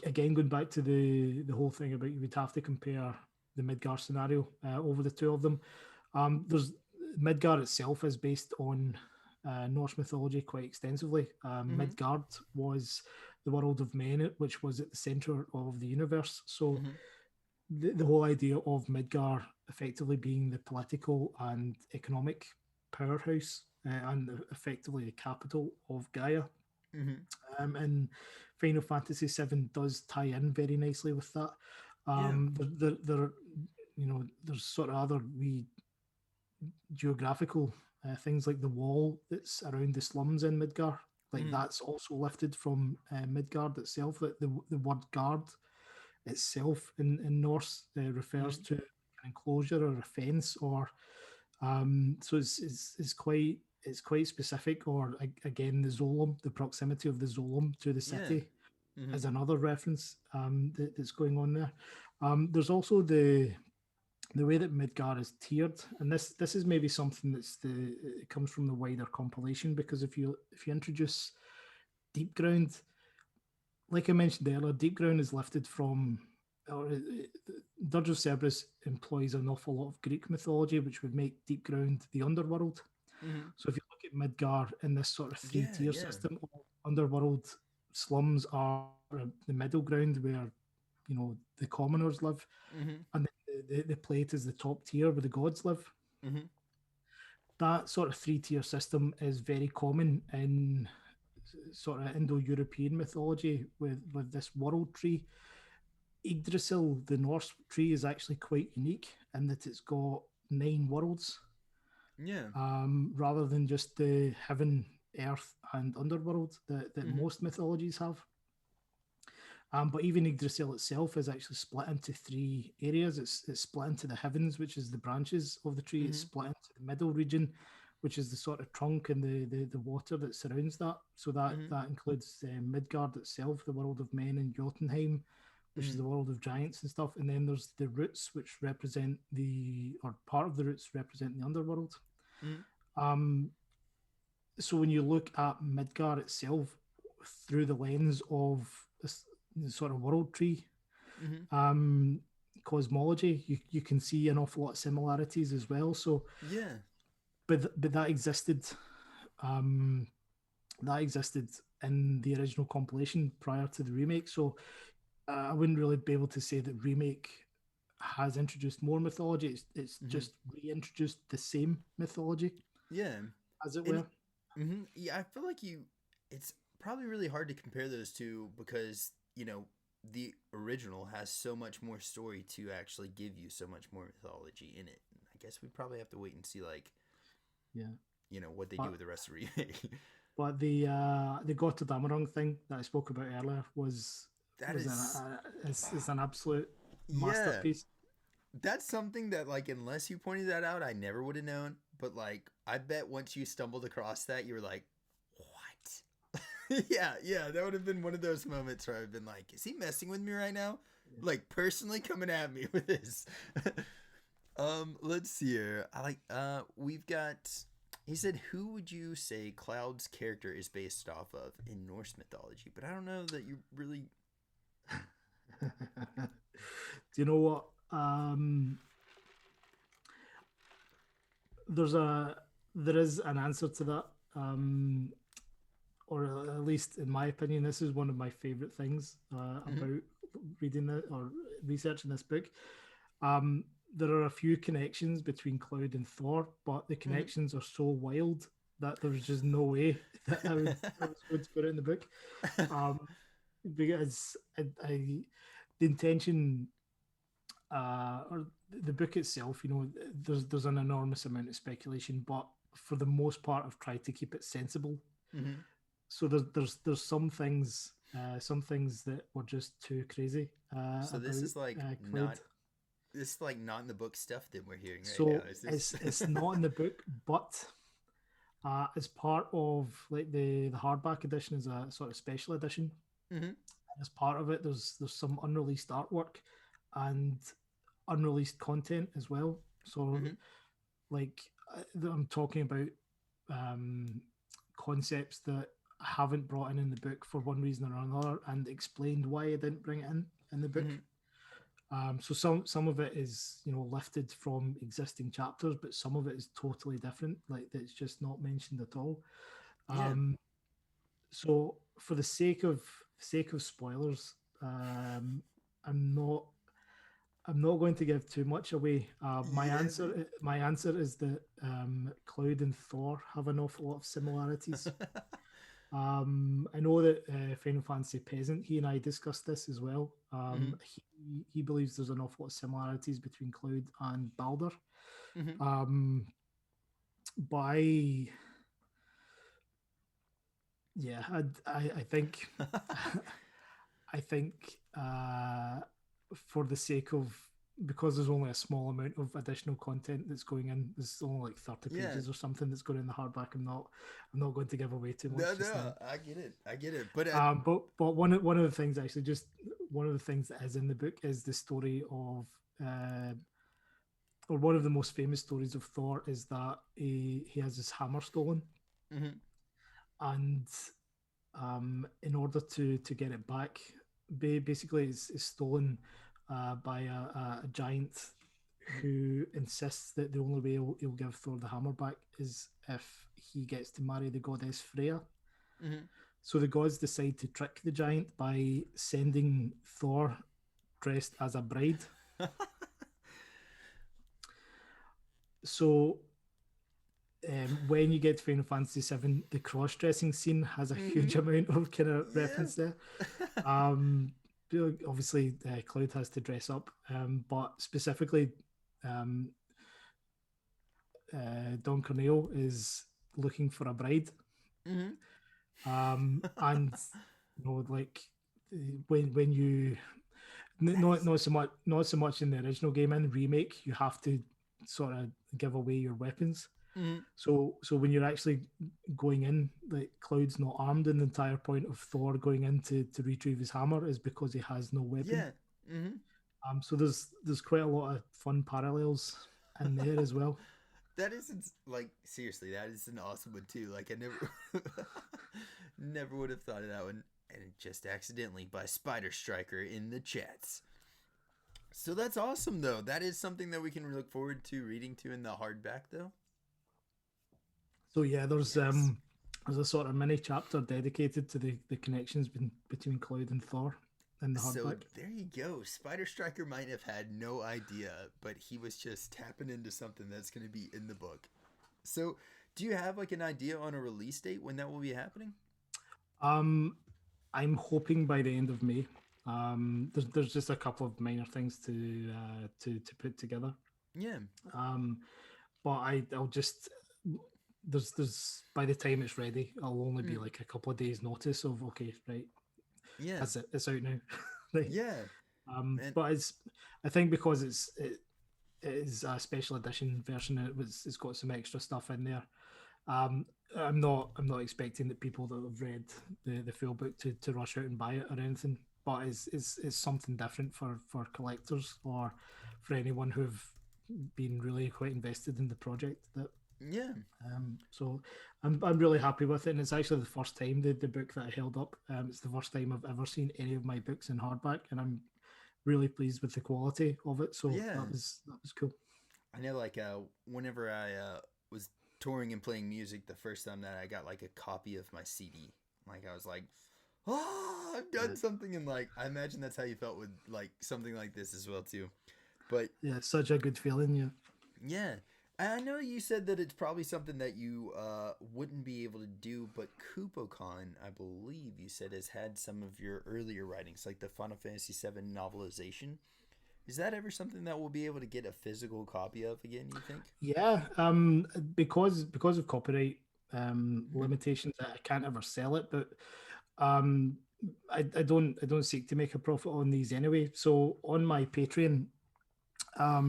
again going back to the whole thing about you would have to compare the Midgar scenario over the two of them. There's Midgar itself is based on Norse mythology quite extensively. Mm-hmm. Midgard was the world of men, which was at the center of the universe. So Mm-hmm. the whole idea of Midgar effectively being the political and economic powerhouse and effectively the capital of Gaia. Mm-hmm. And Final Fantasy VII does tie in very nicely with that. Yeah. There's sort of other wee geographical things like the wall that's around the slums in Midgar. Like Mm-hmm. that's also lifted from Midgard itself. Like the word guard itself in Norse refers Mm-hmm. to an enclosure or a fence, or so it's quite specific. Or again, the Zolom, the proximity of the Zolom to the Yeah. city Mm-hmm. is another reference that's going on there. There's also the way that Midgar is tiered, and this is maybe something it comes from the wider compilation, because if you introduce deep ground, like I mentioned earlier, deep ground is lifted from, or Dirge of Cerberus employs an awful lot of Greek mythology, which would make deep ground the underworld. Mm-hmm. So if you look at Midgar in this sort of three Yeah, tier yeah. system, underworld slums are the middle ground where the commoners live, Mm-hmm. and the plate is the top tier where the gods live. Mm-hmm. That sort of three-tier system is very common in sort of Indo-European mythology with this world tree. Yggdrasil, the Norse tree, is actually quite unique in that it's got 9 worlds, Yeah. rather than just the heaven, earth, and underworld that Mm-hmm. most mythologies have. But even Yggdrasil itself is actually split into 3 areas. It's split into the heavens, which is the branches of the tree. It's Mm-hmm. split into the middle region, which is the sort of trunk and the water that surrounds that. So that Mm-hmm. that includes Midgard itself, the world of men, and Jotunheim, which is Mm-hmm. the world of giants and stuff. And then there's the roots, which represent or part of the roots represent the underworld. Mm-hmm. Um, so when you look at Midgard itself through the lens of this sort of world tree Mm-hmm. um, cosmology, you can see an awful lot of similarities as well. So, Yeah. but um, that existed in the original compilation prior to the remake. So I wouldn't really be able to say that remake has introduced more mythology. It's Mm-hmm. just reintroduced the same mythology, Yeah. as it And were. mm-hmm. Yeah, I feel like it's probably really hard to compare those two because, the original has so much more story to actually give you so much more mythology in it. I guess we probably have to wait and see, like, Yeah, what they do but with the rest of the remake. but the Gotterdammerung thing that I spoke about earlier was That was an is, is an absolute yeah, masterpiece. that's something that, like, unless you pointed that out, I never would have known. But, like, I bet once you stumbled across that, you were like, what? yeah, that would have been one of those moments where I've been like, is he messing with me right now? Like personally coming at me with this. Let's see here. I like we've got he said, who would you say Cloud's character is based off of in Norse mythology? But I don't know that you really. Do you know what? There's a there is an answer to that. Or at least in my opinion, this is one of my favorite things about reading it or researching this book. There are a few connections between Cloud and Thor, but the connections are so wild that there's just no way that I would put it in the book. Because the intention or the book itself, you know, there's an enormous amount of speculation, but for the most part, I've tried to keep it sensible. So there's some things that were just too crazy. So this is like not. This is like not in the book stuff that we're hearing right now. Is this... it's not in the book, but as part of like the hardback edition is a sort of special edition. As part of it, there's some unreleased artwork and unreleased content as well. So like I'm talking about concepts that I haven't brought in the book for one reason or another, and explained why I didn't bring it in the book. So some of it is, you know, lifted from existing chapters, but some of it is totally different, like it's just not mentioned at all. So for the sake of spoilers, I'm not going to give too much away. My answer is that Cloud and Thor have an awful lot of similarities. I know that Final Fantasy Peasant, he and I discussed this as well. He believes there's an awful lot of similarities between Cloud and Balder. But I think I think for the sake of, because there's only a small amount of additional content that's going in, there's only like 30 pages or something that's going in the hardback. I'm not going to give away too much. No, I get it. But one of the things, actually, just one of the things that is in the book is the story of or one of the most famous stories of Thor is that he has his hammer stolen, and in order to get it back, basically it's stolen by a giant who insists that the only way he'll give Thor the hammer back is if he gets to marry the goddess Freya. So the gods decide to trick the giant by sending Thor dressed as a bride. So when you get to Final Fantasy VII, the cross-dressing scene has a huge amount of kind of reference there. Obviously, Cloud has to dress up, but specifically, Don Corneo is looking for a bride. And you know, like when you not so much in the original game, in Remake, you have to sort of give away your weapons. So when you're actually going in, like Cloud's not armed, and the entire point of Thor going in to retrieve his hammer is because he has no weapon. So there's quite a lot of fun parallels in there as well. That isn't, like, seriously, that is an awesome one too. Like, I never would have thought of that one, and just accidentally by Spider Striker in the chats. So that's awesome, though. That is something that we can look forward to reading to in the hardback, though. So yeah, there's a sort of mini chapter dedicated to the connections between Cloud and Thor in the hardback. So there you go. Spider Striker might have had no idea, but he was just tapping into something that's going to be in the book. So do you have like an idea on a release date when that will be happening? I'm hoping by the end of May. There's just a couple of minor things to put together. Yeah. But I'll just there's by the time it's ready, I'll only be like a couple of days notice of, okay, right. Yeah. That's it. It's out now. Like, yeah. But I think because it is a special edition version, it's got some extra stuff in there. Um, I'm not expecting that people that have read the full book to rush out and buy it or anything. But it's something different for collectors or for anyone who've been really quite invested in the project. That Yeah. so I'm really happy with it, and it's actually the first time the book that I held up. It's the first time I've ever seen any of my books in hardback, and I'm really pleased with the quality of it. So Yeah. that was cool. I know, like, whenever I was touring and playing music the first time that I got like a copy of my CD, like I was like, oh, I've done something, and like I imagine that's how you felt with like something like this as well too. But Yeah, it's such a good feeling. Yeah. yeah, I know you said that it's probably something that you wouldn't be able to do, but Kupocon, I believe you said, has had some of your earlier writings, like the Final Fantasy VII novelization. Is that ever something that we'll be able to get a physical copy of again, you think? Yeah, because of copyright Mm-hmm. limitations, I can't ever sell it. But um, I don't seek to make a profit on these anyway. So on my Patreon,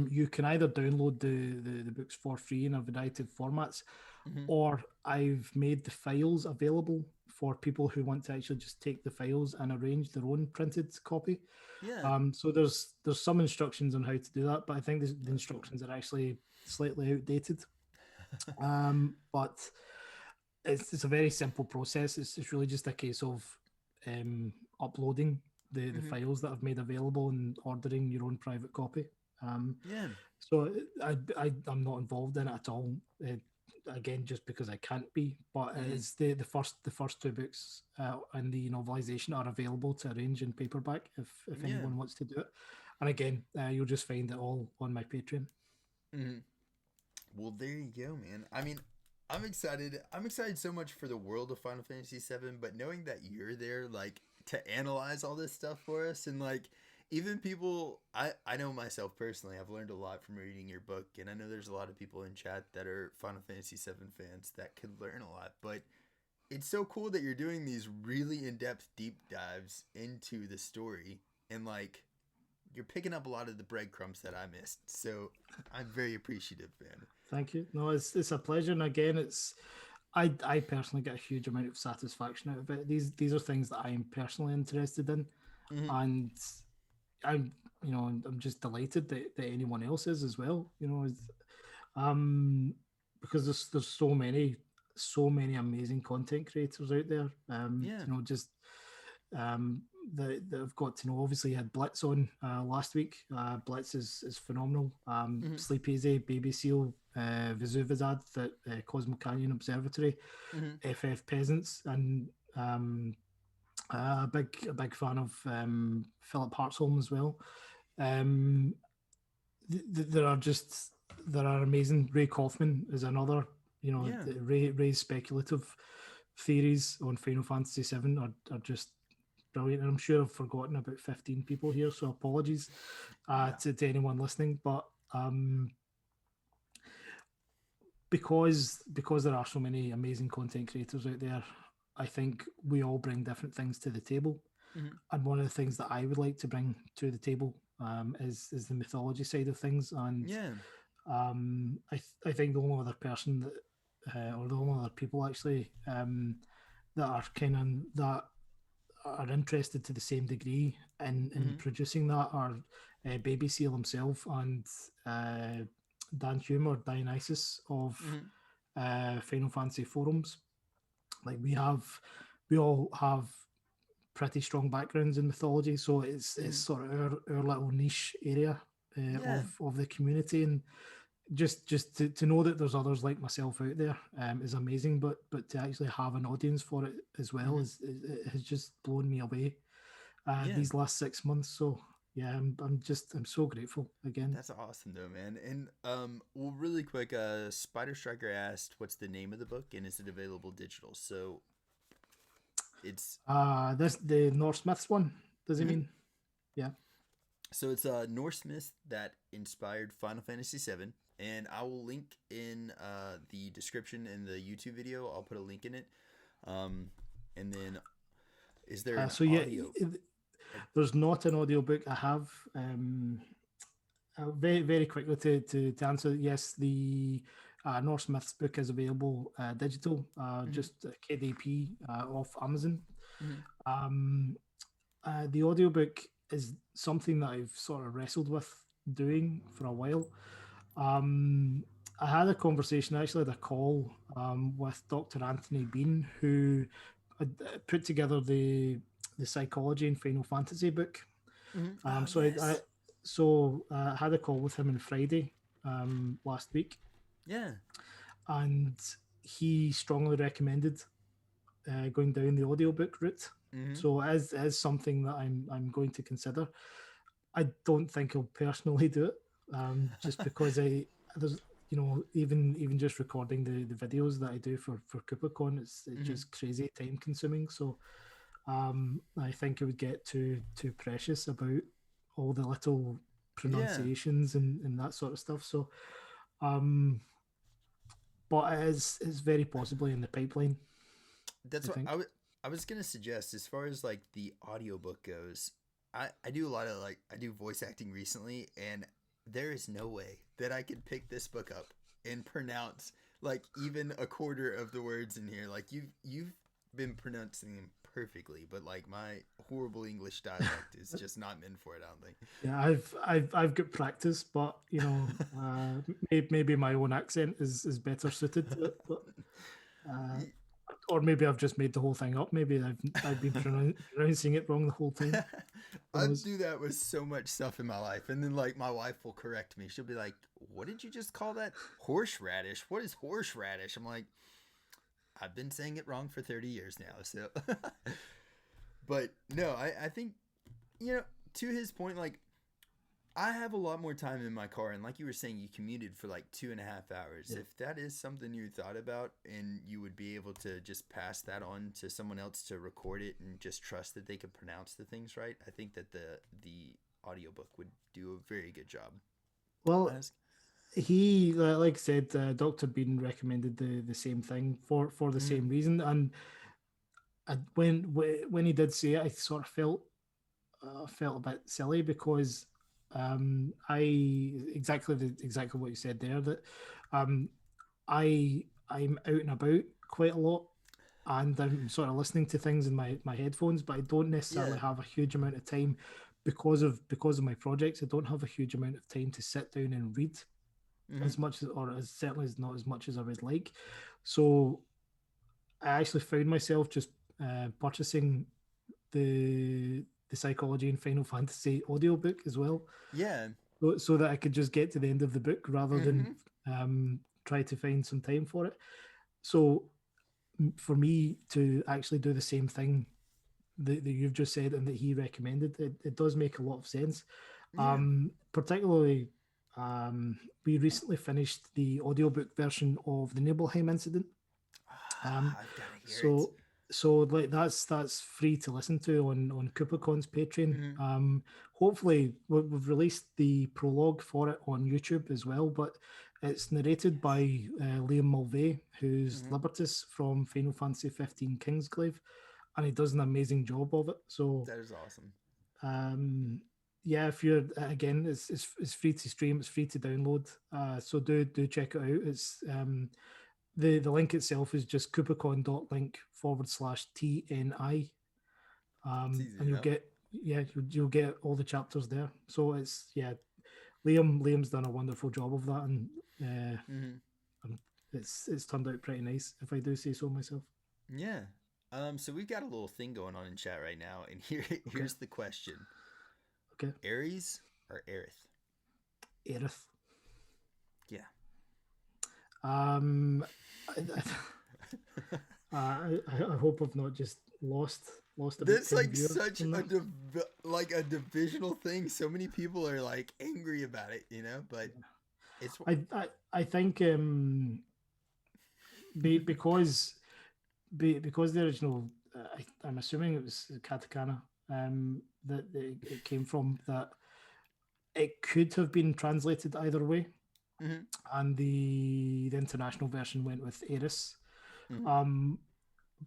you can either download the books for free in a variety of formats, Mm-hmm. or I've made the files available for people who want to actually just take the files and arrange their own printed copy. Yeah. So there's some instructions on how to do that, but I think the That's cool. instructions are actually slightly outdated. But it's a very simple process. It's really just a case of uploading the Mm-hmm. files that I've made available and ordering your own private copy. Um, Yeah. so I'm not involved in it at all. Again, just because I can't be. But Mm-hmm. it's the first two books and the novelization are available to arrange in paperback if Yeah. anyone wants to do it. And again, you'll just find it all on my Patreon. Mm-hmm. Well, there you go, man. I mean, I'm excited. I'm excited so much for the world of Final Fantasy VII, but knowing that you're there, like, to analyze all this stuff for us, and like, even people, I know myself personally, I've learned a lot from reading your book, and I know there's a lot of people in chat that are Final Fantasy VII fans that could learn a lot. But it's so cool that you're doing these really in-depth deep dives into the story, and like, you're picking up a lot of the breadcrumbs that I missed. So I'm very appreciative, man. Thank you. No, it's a pleasure. And again, it's I personally get a huge amount of satisfaction out of it. These are things that I am personally interested in, Mm-hmm. and I'm I'm just delighted that anyone else is as well. Um, because there's so many amazing content creators out there. Yeah. Just um, that I've got to know. Obviously, you had Blitz on last week. Blitz is phenomenal. Mm-hmm. Sleep Easy, Baby Seal, Vesuvizad, the Cosmo Canyon Observatory, Mm-hmm. FF Peasants, and a big fan of Philip Hartsholm as well. Um, there are amazing. Ray Kaufman is another. Yeah. Ray's speculative theories on Final Fantasy VII are just brilliant. And I'm sure I've forgotten about 15 people here, so apologies Yeah. to anyone listening. But because there are so many amazing content creators out there, I think we all bring different things to the table. Mm-hmm. And one of the things that I would like to bring to the table is the mythology side of things. And Yeah. I think the only other person or the only other people actually that are kind of that are interested to the same degree in Mm-hmm. producing that are Baby Seal himself and Dan Hume or Dionysus of Mm-hmm. Final Fantasy forums. Like we all have pretty strong backgrounds in mythology, so it's Mm-hmm. sort of our little niche area Yeah. of the community, and just to know that there's others like myself out there is amazing. But to actually have an audience for it as well Mm-hmm. is it has just blown me away Yeah. these last 6 months. So yeah, I'm so grateful again. That's awesome though, man. And well, really quick, Spider Striker asked, "What's the name of the book, and is it available digital?" So it's This the Norse myths one. Does he mhm. mean? Yeah. So it's a Norse myth that inspired Final Fantasy VII, and I will link in the description in the YouTube video. I'll put a link in it. Um, and then is there an So yeah, audio? there's not an audiobook. I have very very quickly to answer. Yes, the Norse Myths book is available digital, Mm-hmm. just KDP off Amazon. Mm-hmm. Um, the audiobook is something that I've sort of wrestled with doing for a while. Um, I had a conversation, I actually had a call with Dr. Anthony Bean, who had put together the psychology and Final Fantasy book. Mm-hmm. Oh, Um, so I, I yes. had a call with him on Friday last week, Yeah. and he strongly recommended going down the audiobook route. Mm-hmm. So as something that I'm going to consider. I don't think I'll personally do it, just because there's even just recording the videos that I do for Kupocon, it's Mm-hmm. just crazy time consuming. So I think it would get too precious about all the little Yeah. pronunciations and that sort of stuff. So um, but it's very possibly in the pipeline, That's I what think. I was gonna suggest as far as like the audiobook goes. I do a lot of like I do voice acting recently, and there is no way that I could pick this book up and pronounce like even a quarter of the words in here. Like you've been pronouncing them perfectly, but like my horrible English dialect is just not meant for it. I don't think. Yeah, I've got practice, but maybe my own accent is better suited to it. But uh, or maybe I've just made the whole thing up. Maybe I've been pronouncing it wrong the whole time. Who I knows? do that with so much stuff in my life, and then like my wife will correct me. She'll be like, "What did you just call that? Horseradish? What is horseradish?" I'm like, "I've been saying it wrong for 30 years now." So, but no, I think to his point, like I have a lot more time in my car, and like you were saying, you commuted for like 2.5 hours. Yeah. If that is something you thought about, and you would be able to just pass that on to someone else to record it and just trust that they can pronounce the things right, I think that the audiobook would do a very good job. Well, Ask. he like I said, Doctor Bean recommended the same thing for the Mm-hmm. same reason, and when he did say it, I sort of felt a bit silly because I exactly what you said there, that um, I'm out and about quite a lot, and I'm sort of listening to things in my headphones, but I don't necessarily Yeah. have a huge amount of time because of my projects. I don't have a huge amount of time to sit down and read Mm-hmm. as much as, or as certainly as not as much as I would like. So I actually found myself just purchasing the psychology and Final Fantasy audiobook as well, Yeah. so that I could just get to the end of the book rather than Mm-hmm. try to find some time for it. So for me to actually do the same thing that you've just said and that he recommended, it does make a lot of sense. Yeah. Particularly, we recently finished the audiobook version of the Nibelheim incident. Um, I've got to hear it. so so like that's free to listen to on Kupocon's Patreon. Mm-hmm. Hopefully we've released the prologue for it on YouTube as well, but it's narrated Yes. by Liam Mulvey, who's Mm-hmm. Libertus from Final Fantasy 15 Kingsglaive, and he does an amazing job of it. So That is awesome. um, yeah, if you're again, it's free to stream, it's free to download. So do check it out. It's the link itself is just kupocon.link/TNI. It's easy And you'll enough. get, yeah, you'll get all the chapters there. So it's, yeah, Liam's done a wonderful job of that, and uh, Mm-hmm. it's turned out pretty nice, if I do say so myself. Yeah. So we've got a little thing going on in chat right now, and Okay, here's the question: okay. Aries or Aerith? Eris. Yeah. Um, I hope I've not just lost about That's 10 like viewers such from a that. like a divisional thing. So many people are like angry about it, but it's I think because because the original, I'm assuming it was katakana, that it came from, that it could have been translated either way, mm-hmm, and the international version went with Eris. mm-hmm, Um,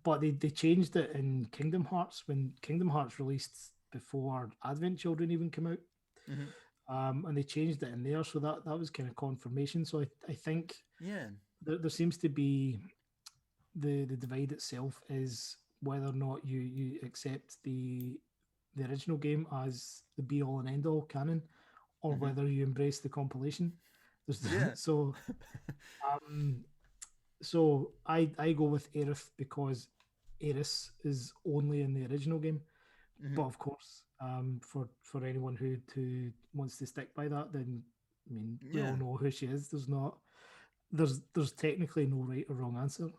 but they changed it in Kingdom Hearts when Kingdom Hearts released before Advent Children even came out. mm-hmm. And they changed it in there, so that was kind of confirmation. So I think Yeah. there seems to be the divide itself is whether or not you accept the original game as the be all and end all canon, or Hmm. whether you embrace the compilation. There's, Yeah. um, so I go with Eris because Eris is only in the original game. But Hmm. of course, for anyone who wants to stick by that, then I mean we all Yeah. know who she is. There's technically no right or wrong answer.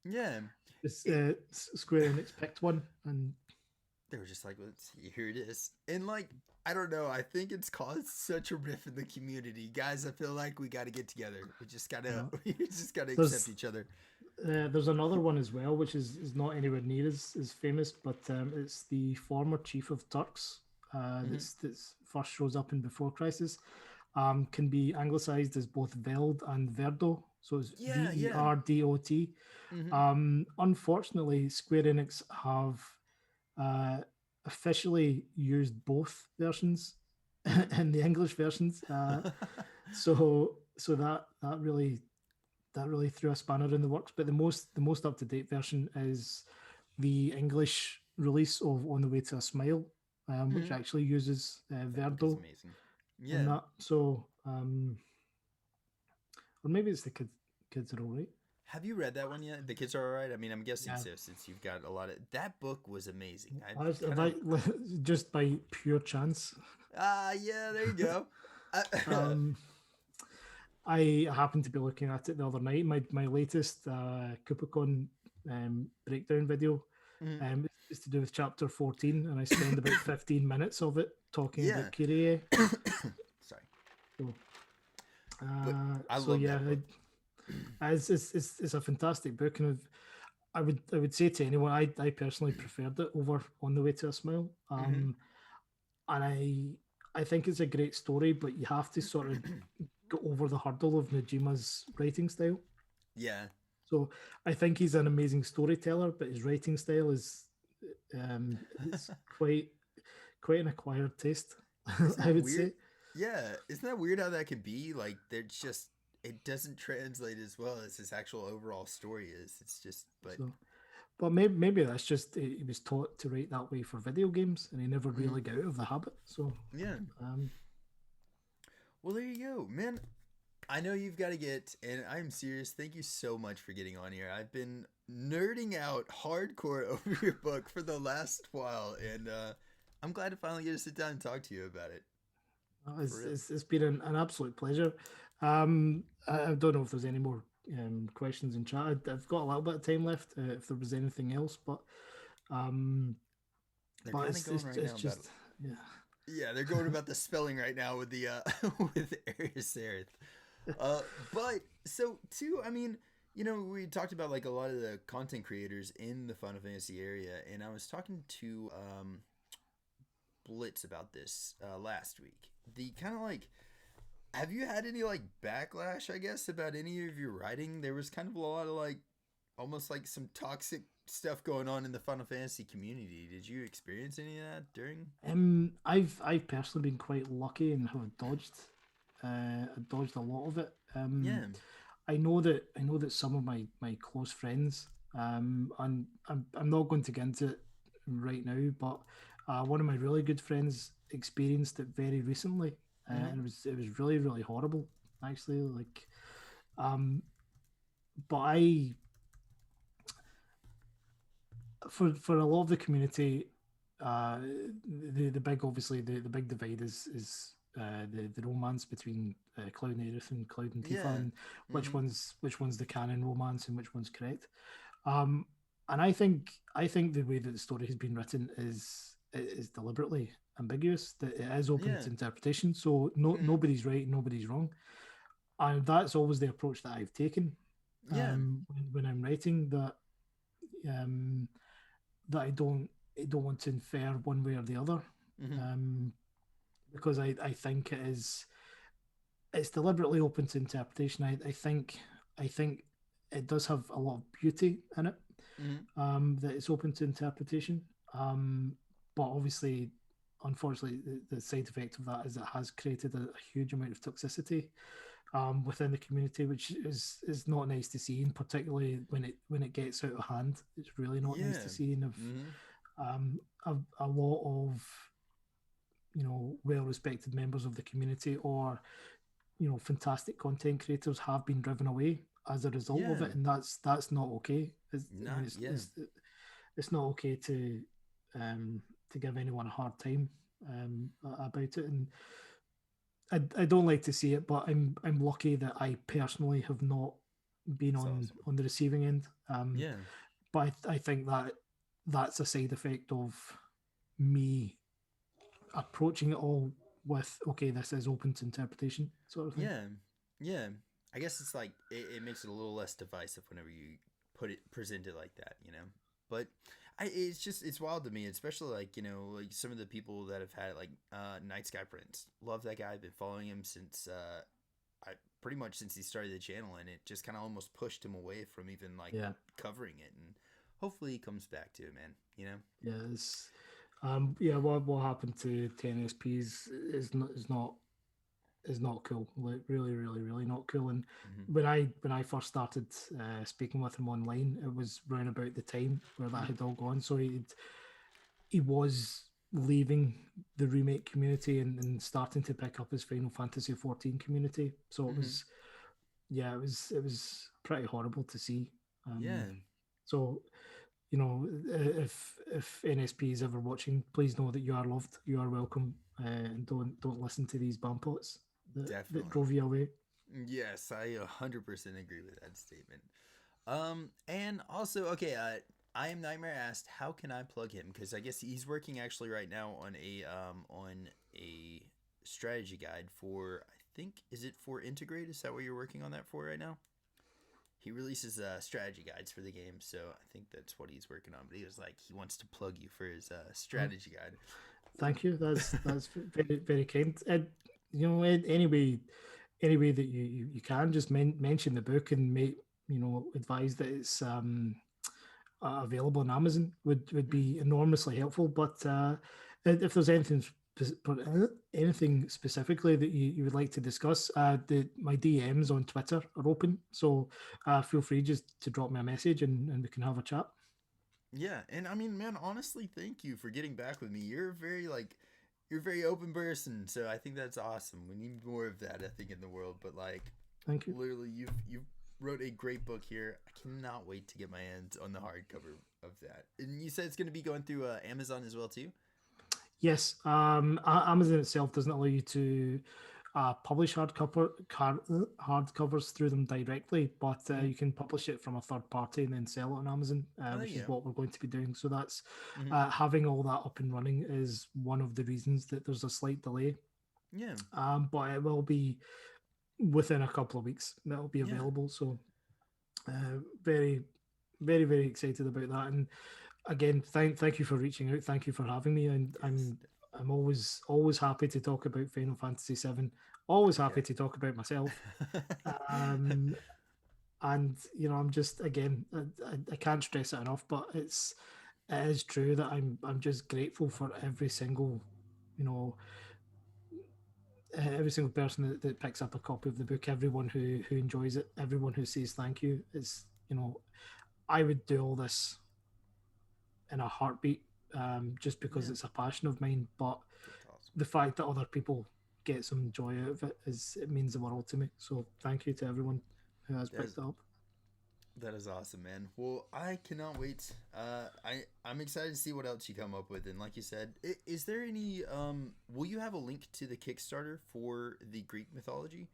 Yeah. It's, It Square Enix picked one, and they were just like, let's see, here it is. And like, I don't know, I think it's caused such a rift in the community. Guys, I feel like we gotta get together. We just you gotta know, we just gotta accept there's each other. there's another one as well, which is not anywhere near as famous, but it's the former chief of Turks. Hmm. That's first shows up in Before Crisis. Can be anglicized as both Veld and Verdo, so it's Yeah, yeah. Verdot. Hmm. Unfortunately, Square Enix have uh, officially used both versions Hmm. in the English versions. So that really threw a spanner in the works. But the most up to date version is the English release of On the Way to a Smile, which Hmm. actually uses That book is Verdo amazing. in Yeah. that. So or maybe it's the kids are all right. Have you read that one yet? The kids are all right. I mean, I'm guessing Yeah, so since you've got a lot of that book was amazing. I If kind of just by pure chance. yeah, there you go. Um, I happened to be looking at it the other night. My latest Kupocon breakdown video Mhm. is to do with chapter 14, and I spend about 15 minutes of it talking Yeah. about Kyrie. Sorry, So, but I so love yeah, that book. it's a fantastic book, and I would say to anyone, I personally preferred it over On the Way to a Smile. Hmm. And I think it's a great story, but you have to sort of go over the hurdle of Nojima's writing style. Yeah. So I think he's an amazing storyteller, but his writing style is it's quite an acquired taste, Isn't I that would weird? say. Yeah. Isn't that weird how that could be? Like, they're just it doesn't translate as well as his actual overall story is. It's just, but So, but maybe that's just he was taught to write that way for video games, and he never mm, really got out of the habit. So, yeah. um, Well, there you go, man. I know you've got to get, and I'm serious. Thank you so much for getting on here. I've been nerding out hardcore over your book for the last while, and I'm glad to finally get to sit down and talk to you about it. For real. it's been an absolute pleasure. I don't know if there's any more questions in chat. I've got a little bit of time left if there was anything else, um, They're but kind of going right it's now about just yeah. yeah, they're going about the spelling right now with the with Eris. Uh, but so too, I mean, we talked about like a lot of the content creators in the Final Fantasy area, and I was talking to Blitz about this last week. The kind of like, have you had any like backlash? I guess about any of your writing. There was kind of a lot of like, almost like some toxic stuff going on in the Final Fantasy community. Did you experience any of that during? I've personally been quite lucky and have dodged a lot of it. Yeah. I know that some of my close friends, and I'm not going to get into it right now, but one of my really good friends experienced it very recently, Mm-hmm. and it was really really horrible actually. Like, um, but I for a lot of the community, uh, the big obviously the big divide is the romance between Cloud and Aerith and Cloud and Tifa, Yeah. and Mm-hmm. which one's the canon romance and which one's correct. Um, and I think the way that the story has been written is deliberately ambiguous. That it is open Yeah. to interpretation. So Mm-hmm. nobody's right, nobody's wrong, and that's always the approach that I've taken Yeah. when I'm writing that. Um, that I don't want to infer one way or the other, Mm-hmm. um, because I think it's deliberately open to interpretation. I think it does have a lot of beauty in it, Mm-hmm. that it's open to interpretation. But obviously, unfortunately, the side effect of that is it has created a huge amount of toxicity. within the community, which is not nice to see, and particularly when it gets out of hand, it's really not nice to Yeah. see. And Mm-hmm. a lot of well-respected members of the community or fantastic content creators have been driven away as a result of Yeah. it, and that's not okay. I mean, Not yeah. it's not okay to give anyone a hard time about it, and I don't like to see it, but I'm lucky that I personally have not been It's awesome. on the receiving end. Yeah. But I think that that's a side effect of me approaching it all with, okay, this is open to interpretation, sort of thing. Yeah. Yeah. I guess it's like it makes it a little less divisive whenever you present it like that, you know. But it's just it's wild to me, especially like like some of the people that have had like Night Sky Prince. Love that guy. I've been following him since I pretty much since he started the channel, and it just kind of almost pushed him away from even like Yeah, covering it. And hopefully he comes back to it, man. You know. yeah. Yeah. What happened to NSPs is not cool. Like really, really, really not cool. And Mm-hmm. when I first started speaking with him online, it was round about the time where that had all gone. So he was leaving the remake community and starting to pick up his Final Fantasy XIV community. So it Mm-hmm. was, yeah, it was pretty horrible to see. Yeah. So if NSP is ever watching, please know that you are loved, you are welcome, and don't listen to these bampots that Definitely. drove you away. Yes, I 100% agree with that statement. And also, okay, I am Nightmare asked, how can I plug him? Because I guess he's working actually right now on a strategy guide for I think is it for Integrate? Is that what you're working on that for right now? He releases strategy guides for the game, so I think that's what he's working on. But he was like he wants to plug you for his Oh, strategy guide. thank you. That's very very kind. And any way that you can just mention the book and make advise that it's available on Amazon would Mm, be enormously helpful. But if there's anything specifically that you would like to discuss, my DMs on Twitter are open, so feel free just to drop me a message and we can have a chat. yeah, and I mean, man, honestly, thank you for getting back with me. You're a very open person, so I think that's awesome. We need more of that, I think, in the world. But like, Thank you. literally, you've wrote a great book here. I cannot wait to get my hands on the hardcover of that. And you said it's going to be going through Amazon as well too. Yes, Amazon itself doesn't allow you to publish hardcovers through them directly, but Mm-hmm. you can publish it from a third party and then sell it on Amazon, Oh, there which you is go. what we're going to be doing. So that's Mm-hmm. having all that up and running is one of the reasons that there's a slight delay. Yeah, But it will be within a couple of weeks. That'll be yeah. available. So very, very, very excited about that. And again, thank you for reaching out. Thank you for having me. And Yes. I'm always happy to talk about Final Fantasy VII. Always happy Okay. to talk about myself. Um, and I'm just again, I can't stress it enough, but it is true that I'm just grateful for you know, every single person that picks up a copy of the book, everyone who enjoys it, everyone who says thank you. Is I would do all this in a heartbeat, just because Yeah, it's a passion of mine. But that's awesome. the fact that other people get some joy out of it means the world to me. So thank you to everyone who has That is picked it up. that is awesome, man. Well, I cannot wait. I'm excited to see what else you come up with. And like you said, is there any will you have a link to the Kickstarter for the Greek mythology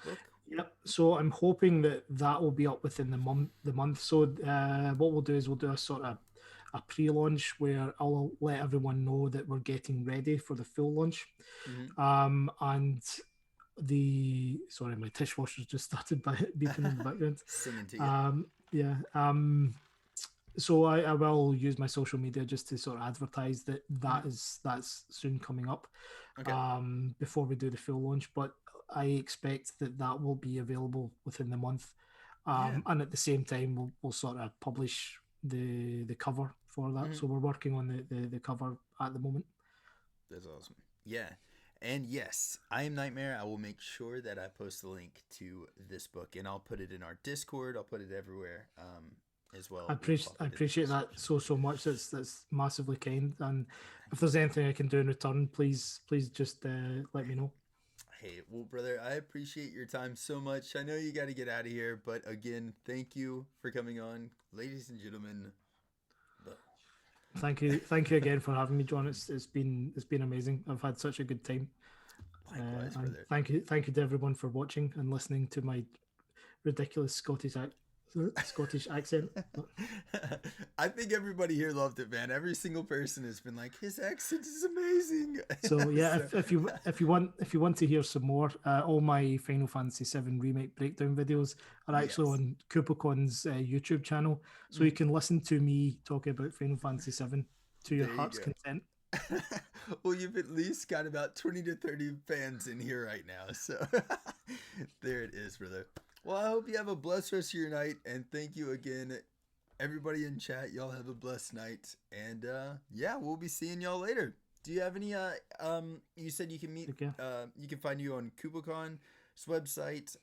book? Yep. So I'm hoping that that will be up within the month. So what we'll do is we'll do a sort of a pre-launch where I'll let everyone know that we're getting ready for the full launch. Mm-hmm. And the sorry, my dishwasher's just started by beeping in the background. Singing to you. Yeah. So I will use my social media just to sort of advertise that Mm-hmm. that's soon coming up, Okay. before we do the full launch. But I expect that that will be available within the month, Yeah. and at the same time we'll sort of publish the cover for that. Mm-hmm. So we're working on the cover at the moment. That's awesome. Yeah. And yes, I Am Nightmare. I will make sure that I post the link to this book, and I'll put it in our Discord. I'll put it everywhere as well. I appreciate that so much. That's massively kind. And if there's anything I can do in return, please just let me know. Hey, well, brother, I appreciate your time so much. I know you got to get out of here, but again, thank you for coming on, ladies and gentlemen. Thank you again for having me, John. It's been amazing. I've had such a good time. Likewise, brother. Thank you to everyone for watching and listening to my ridiculous Scottish accent. I think everybody here loved it, man. Every single person has been like, his accent is amazing. So yeah, if you want to hear some more, all my Final Fantasy VII Remake breakdown videos are actually on Kupocon's YouTube channel, so you can listen to me talking about Final Fantasy VII to your heart's content. Well, you've at least got about 20 to 30 fans in here right now, so there it is, brother. Well, I hope you have a blessed rest of your night, and thank you again, everybody in chat. Y'all have a blessed night, and yeah, we'll be seeing y'all later. Do you have any? You said you can meet. Okay. You can find you on Kupocon's website.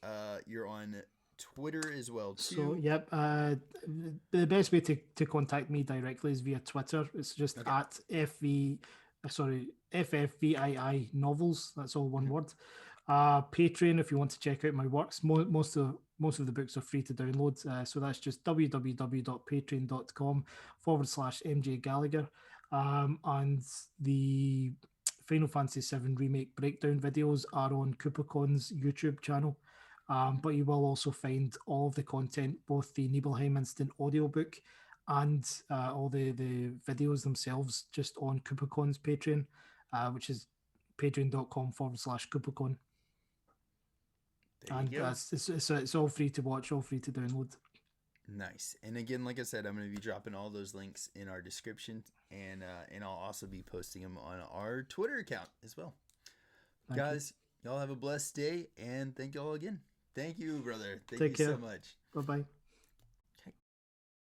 You're on Twitter as well too. So yep, the best way to contact me directly is via Twitter. It's just at FFVII novels. That's all one word. Patreon, if you want to check out my works, most of the books are free to download, so that's just www.patreon.com/m.j.gallagher, and the Final Fantasy VII Remake breakdown videos are on Kupocon's YouTube channel, but you will also find all of the content, both the Nibelheim Instant audiobook and all the videos themselves, just on Kupocon's Patreon, which is patreon.com/Kupocon. And it's all free to watch, all free to download. Nice. And again, like I said, I'm going to be dropping all those links in our description, and I'll also be posting them on our Twitter account as well. Guys, y'all have a blessed day, and thank y'all again. Thank you, brother. Thank you so much. Bye-bye.